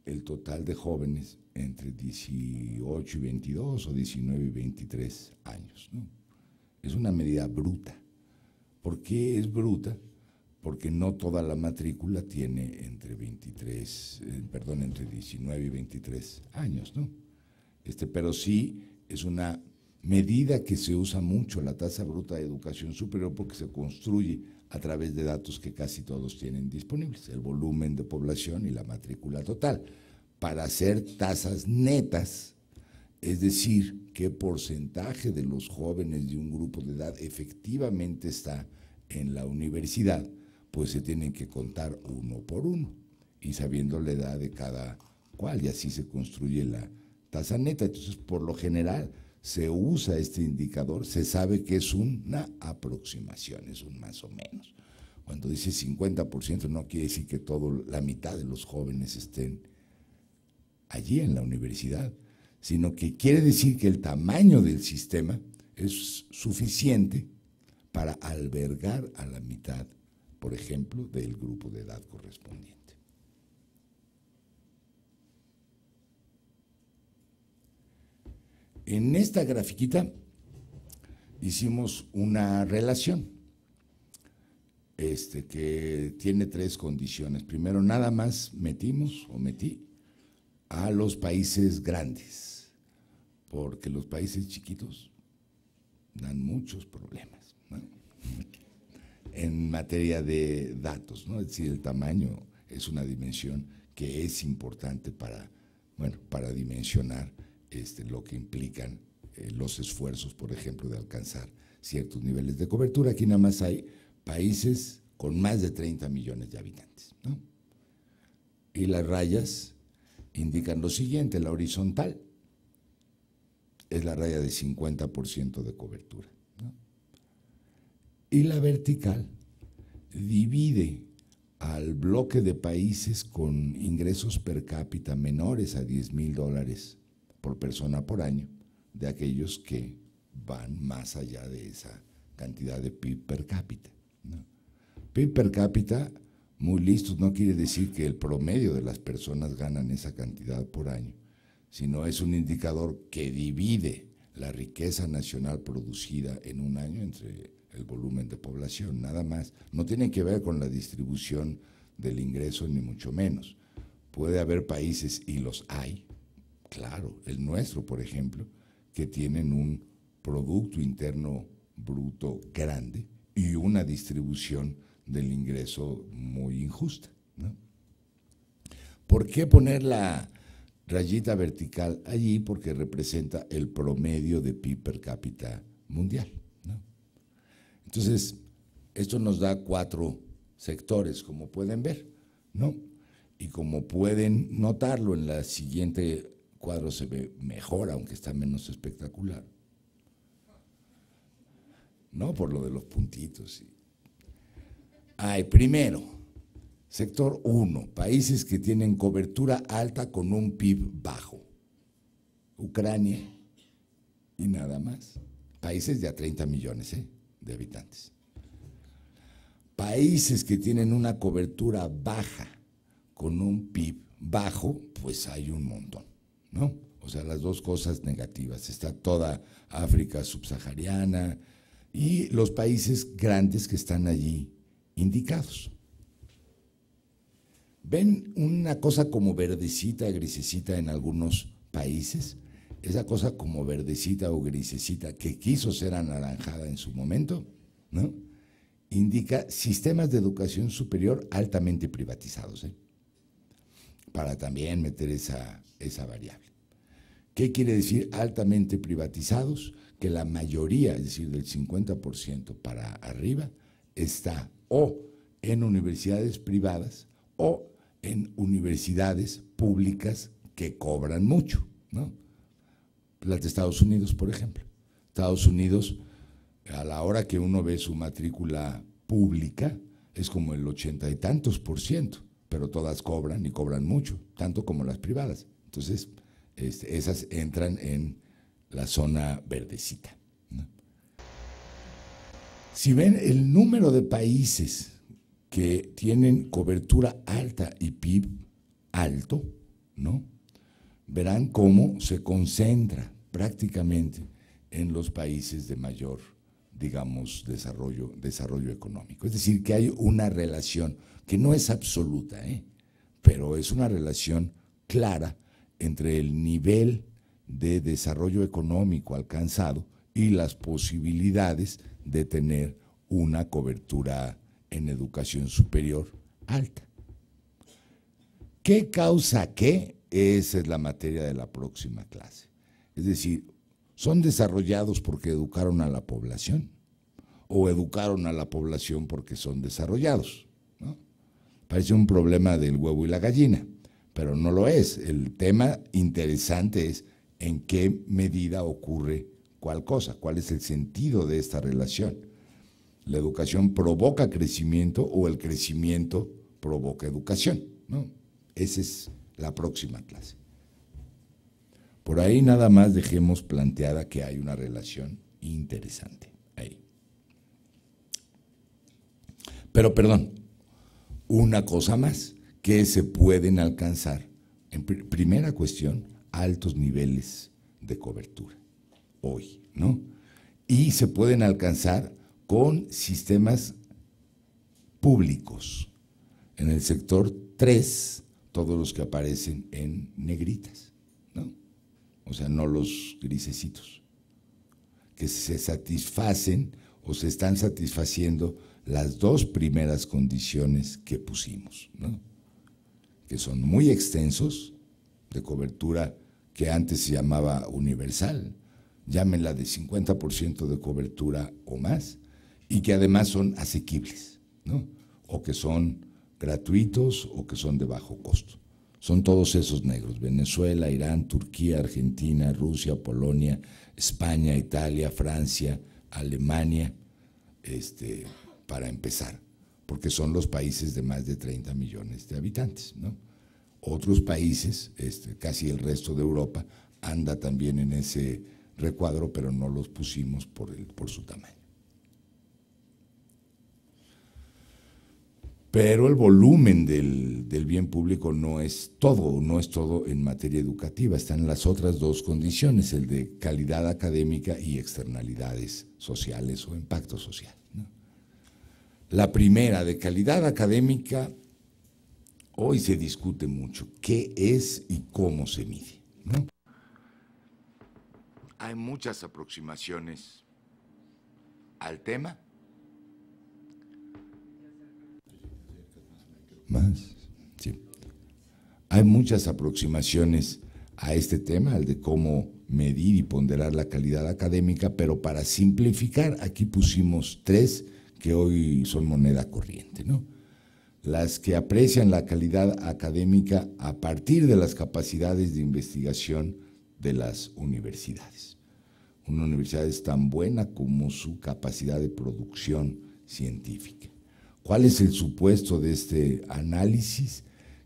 el total de jóvenes entre 18 y 22 o 19 y 23 años, ¿no? Es una medida bruta. ¿Por qué es bruta? Porque no toda la matrícula tiene entre 19 y 23 años, ¿no? Pero sí es una medida que se usa mucho, la tasa bruta de educación superior, porque se construye a través de datos que casi todos tienen disponibles, el volumen de población y la matrícula total, para hacer tasas netas, es decir, qué porcentaje de los jóvenes de un grupo de edad efectivamente está en la universidad, pues se tienen que contar uno por uno, y sabiendo la edad de cada cual, y así se construye la tasa neta. Entonces, por lo general, se usa este indicador, se sabe que es una aproximación, es un más o menos. Cuando dice 50% no quiere decir que la mitad de los jóvenes estén allí en la universidad, sino que quiere decir que el tamaño del sistema es suficiente para albergar a la mitad, por ejemplo, del grupo de edad correspondiente. En esta grafiquita hicimos una relación que tiene 3 condiciones. Primero, nada más metí a los países grandes, porque los países chiquitos dan muchos problemas, ¿no? En materia de datos, ¿no? Es decir, el tamaño es una dimensión que es importante para dimensionar lo que implican los esfuerzos, por ejemplo, de alcanzar ciertos niveles de cobertura. Aquí nada más hay países con más de 30 millones de habitantes, ¿no? Y las rayas indican lo siguiente: la horizontal es la raya de 50% de cobertura, ¿no? Y la vertical divide al bloque de países con ingresos per cápita menores a $10,000 por persona por año, de aquellos que van más allá de esa cantidad de PIB per cápita, ¿no? PIB per cápita, muy listos, no quiere decir que el promedio de las personas ganan esa cantidad por año, sino es un indicador que divide la riqueza nacional producida en un año entre el volumen de población, nada más. No tiene que ver con la distribución del ingreso, ni mucho menos. Puede haber países, y los hay, claro, el nuestro, por ejemplo, que tienen un Producto Interno Bruto grande y una distribución del ingreso muy injusta, ¿no? ¿Por qué poner la rayita vertical allí? Porque representa el promedio de PIB per cápita mundial, ¿no? Entonces, esto nos da 4 sectores, como pueden ver, ¿no? Y como pueden notarlo, en la siguiente cuadro se ve mejor, aunque está menos espectacular, ¿no? Por lo de los puntitos. Sí. Primero, sector 1, países que tienen cobertura alta con un PIB bajo. Ucrania y nada más. Países de a 30 millones de habitantes. Países que tienen una cobertura baja con un PIB bajo, pues hay un montón, ¿no? O sea, las dos cosas negativas. Está toda África subsahariana y los países grandes que están allí indicados. ¿Ven una cosa como verdecita, grisecita en algunos países? Esa cosa como verdecita o grisecita que quiso ser anaranjada en su momento, ¿no? Indica sistemas de educación superior altamente privatizados, para también meter esa variable. ¿Qué quiere decir altamente privatizados? Que la mayoría, es decir, del 50% para arriba, está o en universidades privadas o en universidades públicas que cobran mucho, ¿no? Las de Estados Unidos, por ejemplo. Estados Unidos, a la hora que uno ve su matrícula pública, es como el 80 y tantos %, pero todas cobran y cobran mucho, tanto como las privadas. Entonces, esas entran en la zona verdecita, ¿no? Si ven el número de países que tienen cobertura alta y PIB alto, ¿no? Verán cómo se concentra prácticamente en los países de mayor, digamos, desarrollo económico. Es decir, que hay una relación que no es absoluta, pero es una relación clara entre el nivel de desarrollo económico alcanzado y las posibilidades de tener una cobertura en educación superior alta. ¿Qué causa qué? Esa es la materia de la próxima clase. Es decir, ¿son desarrollados porque educaron a la población? ¿O educaron a la población porque son desarrollados? ¿No? Parece un problema del huevo y la gallina, pero no lo es. El tema interesante es en qué medida ocurre cuál cosa, cuál es el sentido de esta relación. La educación provoca crecimiento o el crecimiento provoca educación, ¿no? Esa es la próxima clase. Por ahí nada más dejemos planteada que hay una relación interesante ahí. Pero perdón, una cosa más, que se pueden alcanzar, en primera cuestión, altos niveles de cobertura hoy, ¿no? Y se pueden alcanzar con sistemas públicos. En el sector 3, todos los que aparecen en negritas, ¿no? O sea, no los grisecitos, que se satisfacen o se están satisfaciendo las dos primeras condiciones que pusimos, ¿no? Que son muy extensos, de cobertura que antes se llamaba universal, llámenla de 50% de cobertura o más, y que además son asequibles, ¿no? O que son gratuitos o que son de bajo costo. Son todos esos negros: Venezuela, Irán, Turquía, Argentina, Rusia, Polonia, España, Italia, Francia, Alemania, para empezar, porque son los países de más de 30 millones de habitantes, ¿no? Otros países, casi el resto de Europa, anda también en ese recuadro, pero no los pusimos por su tamaño. Pero el volumen del bien público no es todo en materia educativa. Están las otras dos condiciones, el de calidad académica y externalidades sociales o impacto social, ¿no? La primera, de calidad académica, hoy se discute mucho qué es y cómo se mide, ¿no? Hay muchas aproximaciones al tema. Sí. Hay muchas aproximaciones a este tema, al de cómo medir y ponderar la calidad académica, pero para simplificar, aquí pusimos 3 que hoy son moneda corriente, ¿no? Las que aprecian la calidad académica a partir de las capacidades de investigación de las universidades. Una universidad es tan buena como su capacidad de producción científica. ¿Cuál es el supuesto de este análisis?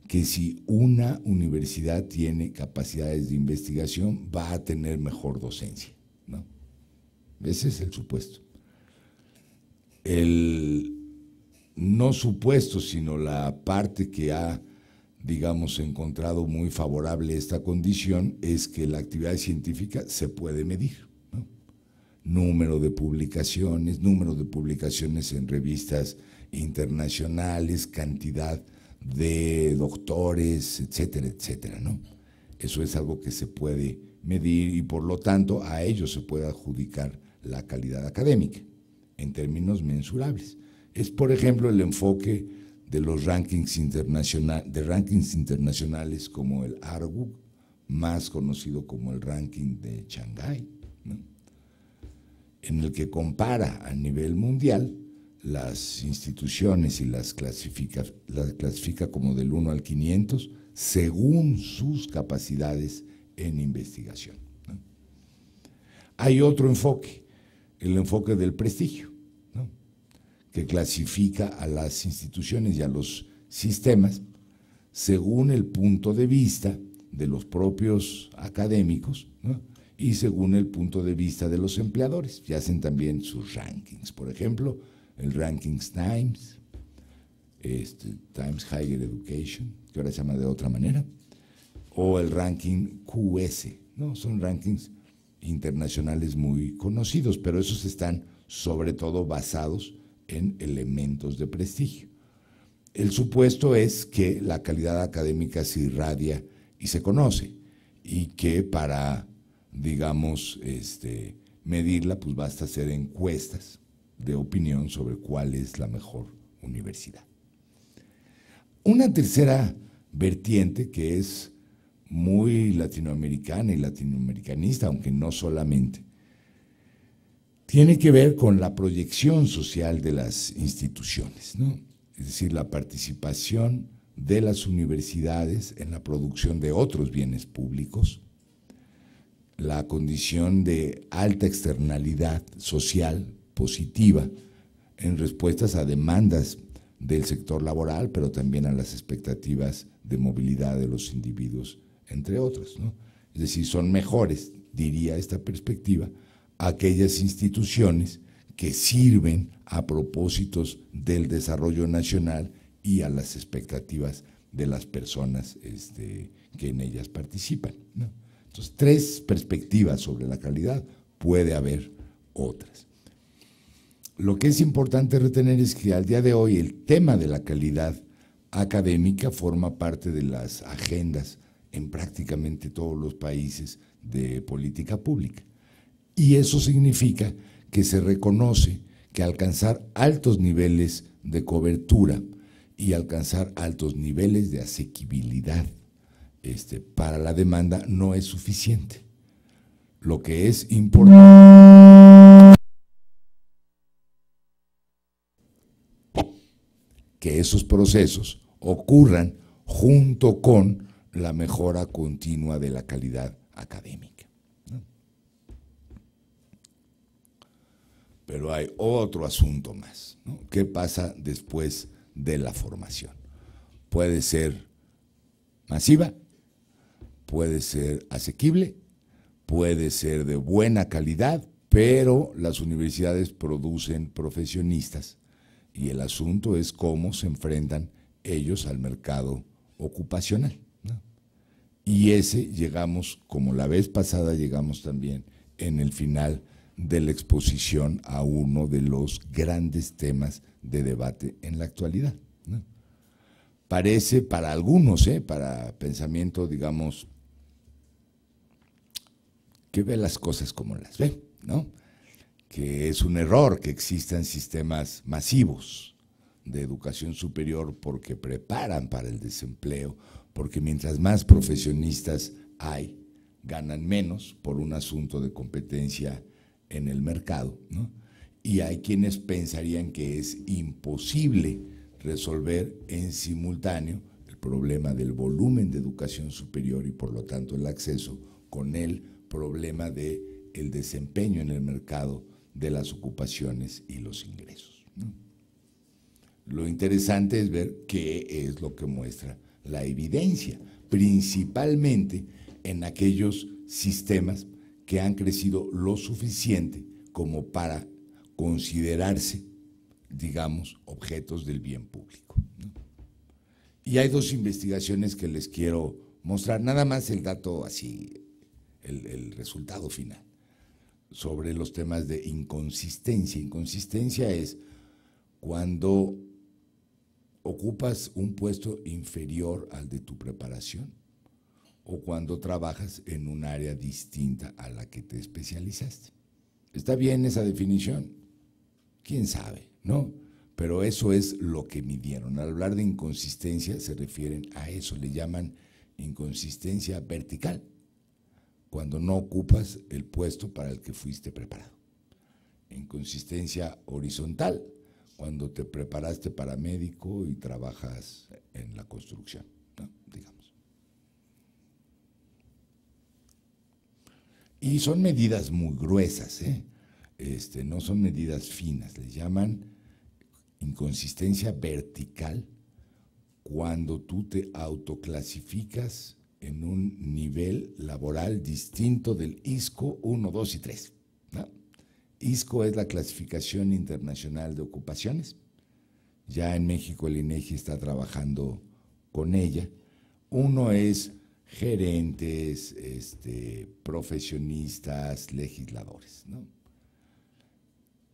Que si una universidad tiene capacidades de investigación, va a tener mejor docencia, ¿no? Ese es el supuesto. El no supuesto, sino la parte que ha, digamos, encontrado muy favorable esta condición, es que la actividad científica se puede medir, ¿no? Número de publicaciones en revistas internacionales, cantidad de doctores, etcétera, etcétera, ¿no? Eso es algo que se puede medir y por lo tanto a ello se puede adjudicar la calidad académica en términos mensurables. Es, por ejemplo, el enfoque de los rankings internacionales como el ARWU, más conocido como el ranking de Shanghái, ¿no? En el que compara a nivel mundial las instituciones y las clasifica como del 1 al 500 según sus capacidades en investigación, ¿no? Hay otro enfoque, el enfoque del prestigio, ¿no? Que clasifica a las instituciones y a los sistemas según el punto de vista de los propios académicos, ¿no? Y según el punto de vista de los empleadores, y hacen también sus rankings. Por ejemplo, el Rankings Times, Times Higher Education, que ahora se llama de otra manera, o el ranking QS, ¿no? Son rankings internacionales muy conocidos, pero esos están sobre todo basados en elementos de prestigio. El supuesto es que la calidad académica se irradia y se conoce, y que para, digamos, medirla, pues basta hacer encuestas de opinión sobre cuál es la mejor universidad. Una tercera vertiente que es muy latinoamericana y latinoamericanista, aunque no solamente, tiene que ver con la proyección social de las instituciones, ¿no? Es decir, la participación de las universidades en la producción de otros bienes públicos, la condición de alta externalidad social positiva en respuestas a demandas del sector laboral, pero también a las expectativas de movilidad de los individuos, entre otras, ¿no? Es decir, son mejores, diría esta perspectiva, aquellas instituciones que sirven a propósitos del desarrollo nacional y a las expectativas de las personas que en ellas participan, ¿no? Entonces, 3 perspectivas sobre la calidad, puede haber otras. Lo que es importante retener es que al día de hoy el tema de la calidad académica forma parte de las agendas en prácticamente todos los países de política pública. Y eso significa que se reconoce que alcanzar altos niveles de cobertura y alcanzar altos niveles de asequibilidad para la demanda no es suficiente. Lo que es importante que esos procesos ocurran junto con la mejora continua de la calidad académica, ¿no? Pero hay otro asunto más, ¿no? ¿Qué pasa después de la formación? Puede ser masiva, puede ser asequible, puede ser de buena calidad, pero las universidades producen profesionistas y el asunto es cómo se enfrentan ellos al mercado ocupacional, ¿no? Y llegamos, como la vez pasada llegamos también en el final de la exposición a uno de los grandes temas de debate en la actualidad, ¿no? Parece para algunos, para pensamiento, digamos, que ve las cosas como las ve, ¿no? Que es un error que existan sistemas masivos de educación superior porque preparan para el desempleo, porque mientras más profesionistas hay, ganan menos por un asunto de competencia en el mercado, ¿no? Y hay quienes pensarían que es imposible resolver en simultáneo el problema del volumen de educación superior y por lo tanto el acceso con el problema del desempeño en el mercado de las ocupaciones y los ingresos, ¿no? Lo interesante es ver qué es lo que muestra la evidencia, principalmente en aquellos sistemas que han crecido lo suficiente como para considerarse, digamos, objetos del bien público, ¿no? Y hay 2 investigaciones que les quiero mostrar, nada más el dato así, el resultado final, sobre los temas de inconsistencia. Inconsistencia es cuando ocupas un puesto inferior al de tu preparación o cuando trabajas en un área distinta a la que te especializaste. ¿Está bien esa definición? ¿Quién sabe, no? Pero eso es lo que midieron. Al hablar de inconsistencia se refieren a eso, le llaman inconsistencia vertical, cuando no ocupas el puesto para el que fuiste preparado. Inconsistencia horizontal, cuando te preparaste para médico y trabajas en la construcción, ¿no? Digamos. Y son medidas muy gruesas, no son medidas finas, les llaman inconsistencia vertical cuando tú te autoclasificas en un nivel laboral distinto del ISCO 1, 2 y 3, ¿no? ISCO es la clasificación internacional de ocupaciones. Ya en México el INEGI está trabajando con ella. Uno es gerentes, profesionistas, legisladores, ¿no?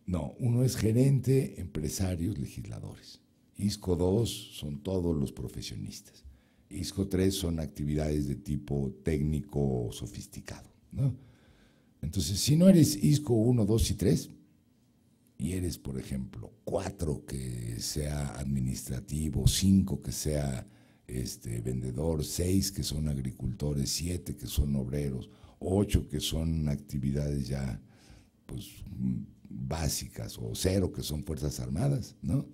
No, uno es gerente, empresarios, legisladores. ISCO 2 son todos los profesionistas. ISCO 3 son actividades de tipo técnico sofisticado, ¿no? Entonces, si no eres ISCO 1, 2 y 3, y eres, por ejemplo, 4 que sea administrativo, 5 que sea vendedor, 6 que son agricultores, 7 que son obreros, 8 que son actividades ya pues básicas, o 0 que son fuerzas armadas, ¿no?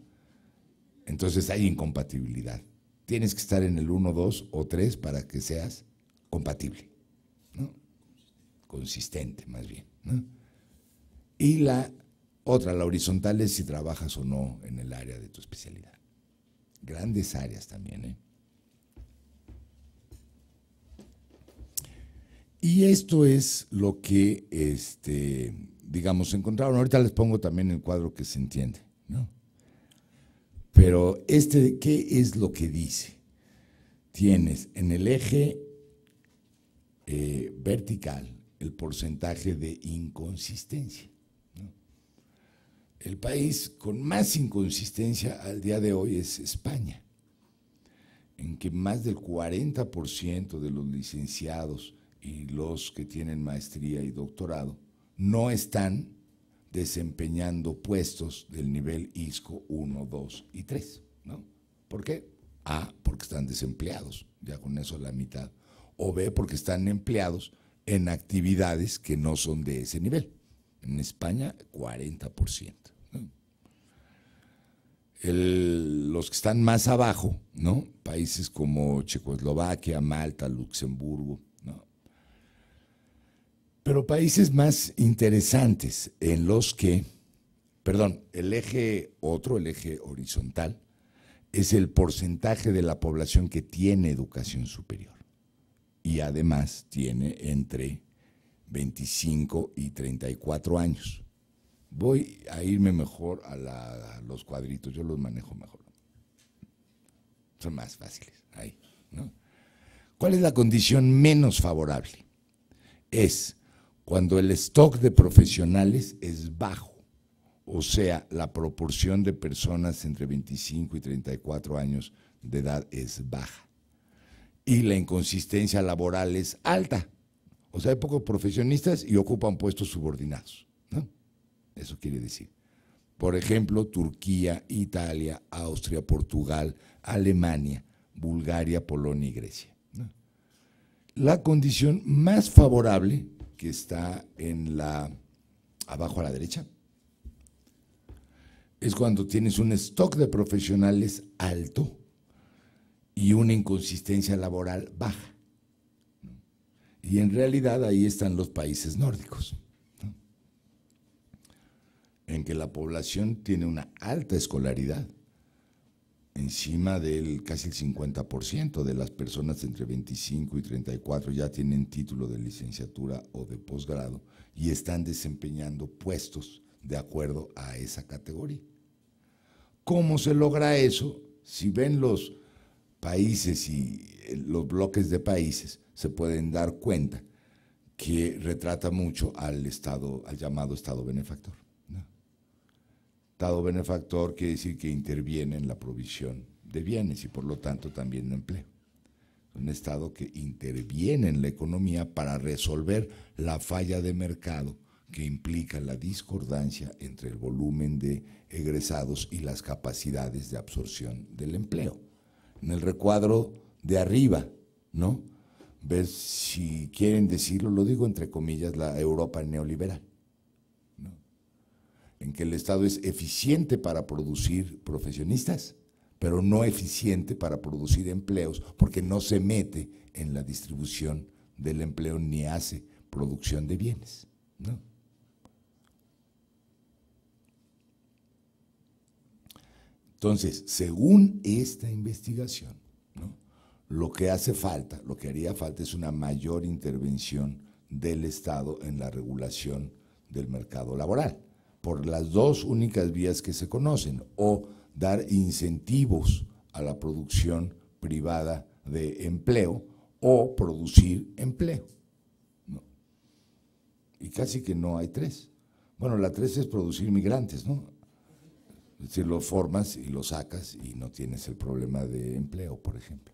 Entonces hay incompatibilidad. Tienes que estar en el 1, 2 o 3 para que seas compatible, ¿no? Consistente, más bien, ¿no? Y la Otra, la horizontal es si trabajas o no en el área de tu especialidad. Grandes áreas también, ¿eh? Y esto es lo que, digamos, encontraron. Ahorita les pongo también el cuadro que se entiende, ¿no? Pero ¿qué es lo que dice? Tienes en el eje vertical el porcentaje de inconsistencia, ¿no? El país con más inconsistencia al día de hoy es España, en que más del 40% de los licenciados y los que tienen maestría y doctorado no están desempeñando puestos del nivel ISCO 1, 2 y 3, ¿no? ¿Por qué? A, porque están desempleados, ya con eso la mitad, o B, porque están empleados en actividades que no son de ese nivel. En España, 40%, ¿no? Los que están más abajo, ¿no? Países como Checoslovaquia, Malta, Luxemburgo, ¿no? Pero países más interesantes en los que, el eje horizontal, es el porcentaje de la población que tiene educación superior y además tiene entre 25 y 34 años. Voy a irme mejor a los cuadritos, yo los manejo mejor. Son más fáciles, ahí, ¿no? ¿Cuál es la condición menos favorable? Es cuando el stock de profesionales es bajo, o sea, la proporción de personas entre 25 y 34 años de edad es baja y la inconsistencia laboral es alta, o sea, hay pocos profesionistas y ocupan puestos subordinados, ¿no? Eso quiere decir, por ejemplo, Turquía, Italia, Austria, Portugal, Alemania, Bulgaria, Polonia y Grecia, ¿no? La condición más favorable, que está abajo a la derecha, es cuando tienes un stock de profesionales alto y una inconsistencia laboral baja, ¿no? Y en realidad ahí están los países nórdicos, ¿no? En que la población tiene una alta escolaridad, encima del casi el 50% de las personas entre 25 y 34 ya tienen título de licenciatura o de posgrado y están desempeñando puestos de acuerdo a esa categoría. ¿Cómo se logra eso? Si ven los países y los bloques de países, se pueden dar cuenta que retrata mucho al llamado Estado benefactor, ¿no? Estado benefactor quiere decir que interviene en la provisión de bienes y por lo tanto también en empleo. Un Estado que interviene en la economía para resolver la falla de mercado que implica la discordancia entre el volumen de egresados y las capacidades de absorción del empleo. En el recuadro de arriba, ¿no? Ver, si quieren decirlo, lo digo entre comillas, la Europa neoliberal, ¿no? En que el Estado es eficiente para producir profesionistas, pero no eficiente para producir empleos, porque no se mete en la distribución del empleo ni hace producción de bienes, ¿no? Entonces, según esta investigación, ¿no?, lo que haría falta es una mayor intervención del Estado en la regulación del mercado laboral, por las dos únicas vías que se conocen, o dar incentivos a la producción privada de empleo o producir empleo, ¿no? Y casi que no hay tres. Bueno, la tres es producir migrantes, ¿no? Es decir, lo formas y lo sacas y no tienes el problema de empleo, por ejemplo.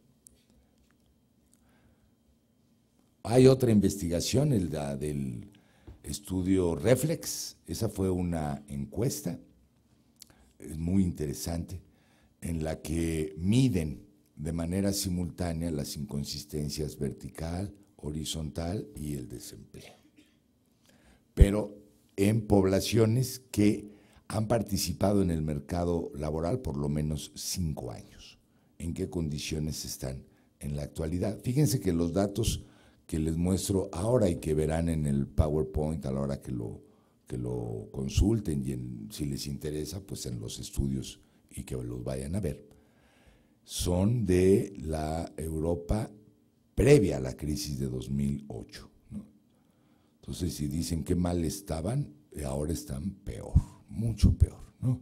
Hay otra investigación, la del estudio Reflex. Esa fue una encuesta, es muy interesante, en la que miden de manera simultánea las inconsistencias vertical, horizontal y el desempleo. Pero en poblaciones que han participado en el mercado laboral por lo menos 5 años. ¿En qué condiciones están en la actualidad? Fíjense que los datos que les muestro ahora y que verán en el PowerPoint a la hora que lo que lo consulten y si les interesa, pues en los estudios y que los vayan a ver, son de la Europa previa a la crisis de 2008, ¿no? Entonces, si dicen qué mal estaban, ahora están peor, mucho peor, ¿no?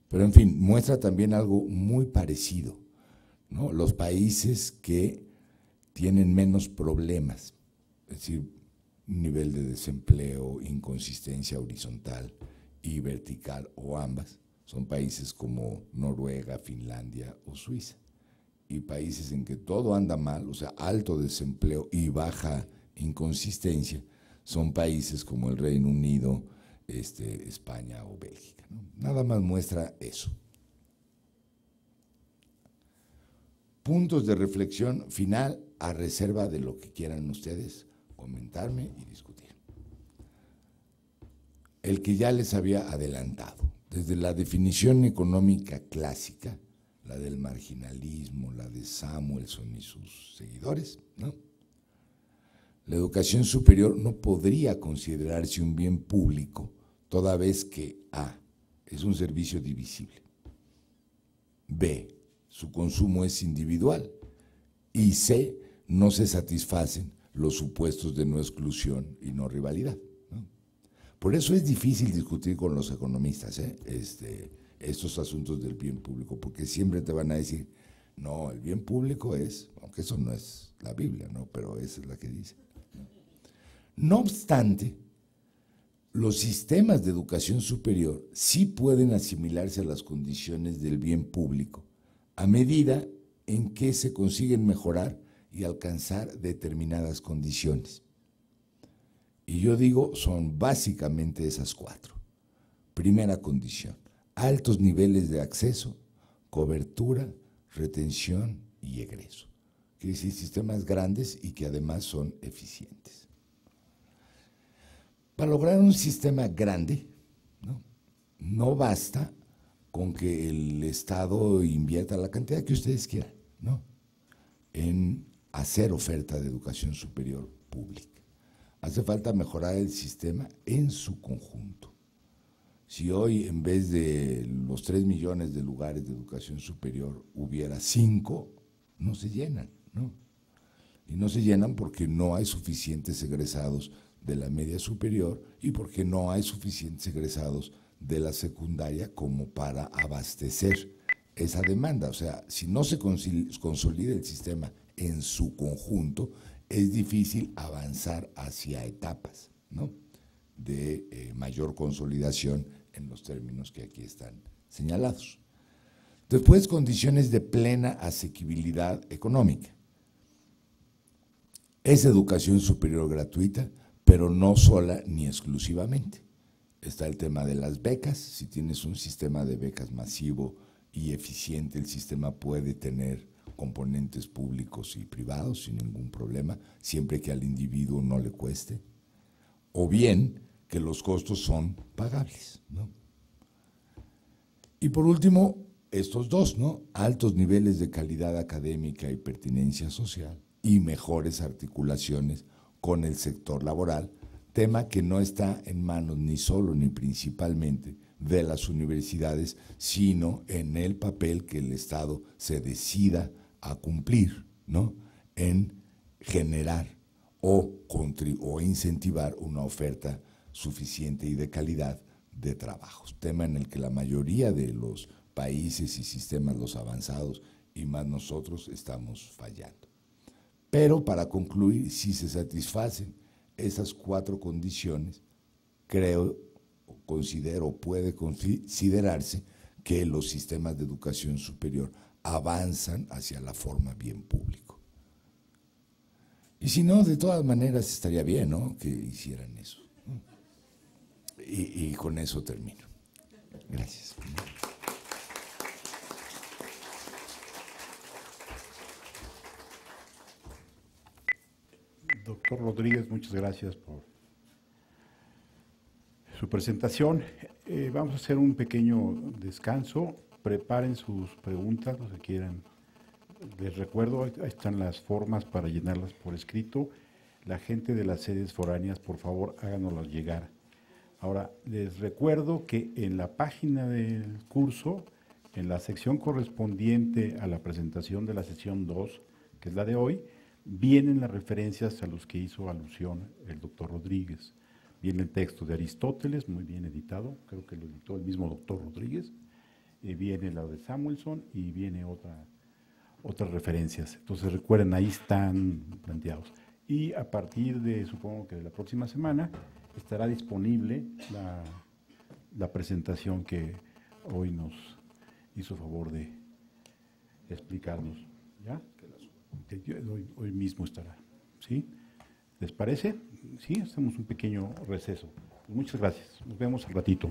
Pero en fin, muestra también algo muy parecido, ¿no? Los países que tienen menos problemas, es decir, nivel de desempleo, inconsistencia horizontal y vertical o ambas, son países como Noruega, Finlandia o Suiza. Y países en que todo anda mal, o sea, alto desempleo y baja inconsistencia, son países como el Reino Unido, España o Bélgica, ¿no? Nada más muestra eso. Puntos de reflexión final a reserva de lo que quieran ustedes comentarme y discutir. El que ya les había adelantado, desde la definición económica clásica, la del marginalismo, la de Samuelson y sus seguidores, ¿no? La educación superior no podría considerarse un bien público toda vez que A, es un servicio divisible, B, su consumo es individual y C, no se satisfacen los supuestos de no exclusión y no rivalidad, ¿no? Por eso es difícil discutir con los economistas estos asuntos del bien público, porque siempre te van a decir, no, el bien público es, aunque eso no es la Biblia, ¿no? Pero esa es la que dice. No obstante, los sistemas de educación superior sí pueden asimilarse a las condiciones del bien público a medida en que se consiguen mejorar y alcanzar determinadas condiciones. Y yo digo, son básicamente esas cuatro. Primera condición, altos niveles de acceso, cobertura, retención y egreso. Quiere decir, sistemas grandes y que además son eficientes. Para lograr un sistema grande, no basta con que el Estado invierta la cantidad que ustedes quieran, ¿no?, en hacer oferta de educación superior pública. Hace falta mejorar el sistema en su conjunto. Si hoy, en vez de los 3 millones de lugares de educación superior, hubiera 5, no se llenan, ¿no? Y no se llenan porque no hay suficientes egresados de la media superior y porque no hay suficientes egresados de la secundaria como para abastecer esa demanda. O sea, si no se consolida el sistema en su conjunto, es difícil avanzar hacia etapas, ¿no?, de mayor consolidación en los términos que aquí están señalados. Después, condiciones de plena asequibilidad económica. Es educación superior gratuita, pero no sola ni exclusivamente. Está el tema de las becas. Si tienes un sistema de becas masivo y eficiente, el sistema puede tener componentes públicos y privados sin ningún problema, siempre que al individuo no le cueste. O bien que los costos son pagables, ¿no? Y por último, estos dos, ¿no?, altos niveles de calidad académica y pertinencia social y mejores articulaciones con el sector laboral, tema que no está en manos ni solo ni principalmente de las universidades, sino en el papel que el Estado se decida a cumplir, ¿no?, en generar o incentivar una oferta suficiente y de calidad de trabajos, tema en el que la mayoría de los países y sistemas, los avanzados y más nosotros, estamos fallando. Pero para concluir, si se satisfacen esas 4 condiciones, puede considerarse que los sistemas de educación superior avanzan hacia la forma bien público. Y si no, de todas maneras estaría bien, ¿no?, que hicieran eso. Y con eso termino. Gracias. Doctor Rodríguez, muchas gracias por su presentación. Vamos a hacer un pequeño descanso. Preparen sus preguntas, los que quieran. Les recuerdo, ahí están las formas para llenarlas por escrito. La gente de las sedes foráneas, por favor, háganoslas llegar Ahora, les recuerdo que en la página del curso, en la sección correspondiente a la presentación de la sesión 2, que es la de hoy, vienen las referencias a los que hizo alusión el doctor Rodríguez. Viene el texto de Aristóteles, muy bien editado, creo que lo editó el mismo doctor Rodríguez, viene la de Samuelson y viene otras referencias. Entonces recuerden, ahí están planteados. Y a partir de, supongo que de la próxima semana, estará disponible la presentación que hoy nos hizo favor de explicarnos. ¿Ya? Hoy mismo estará. ¿Sí? ¿Les parece? Sí, hacemos un pequeño receso. Muchas gracias. Nos vemos al ratito.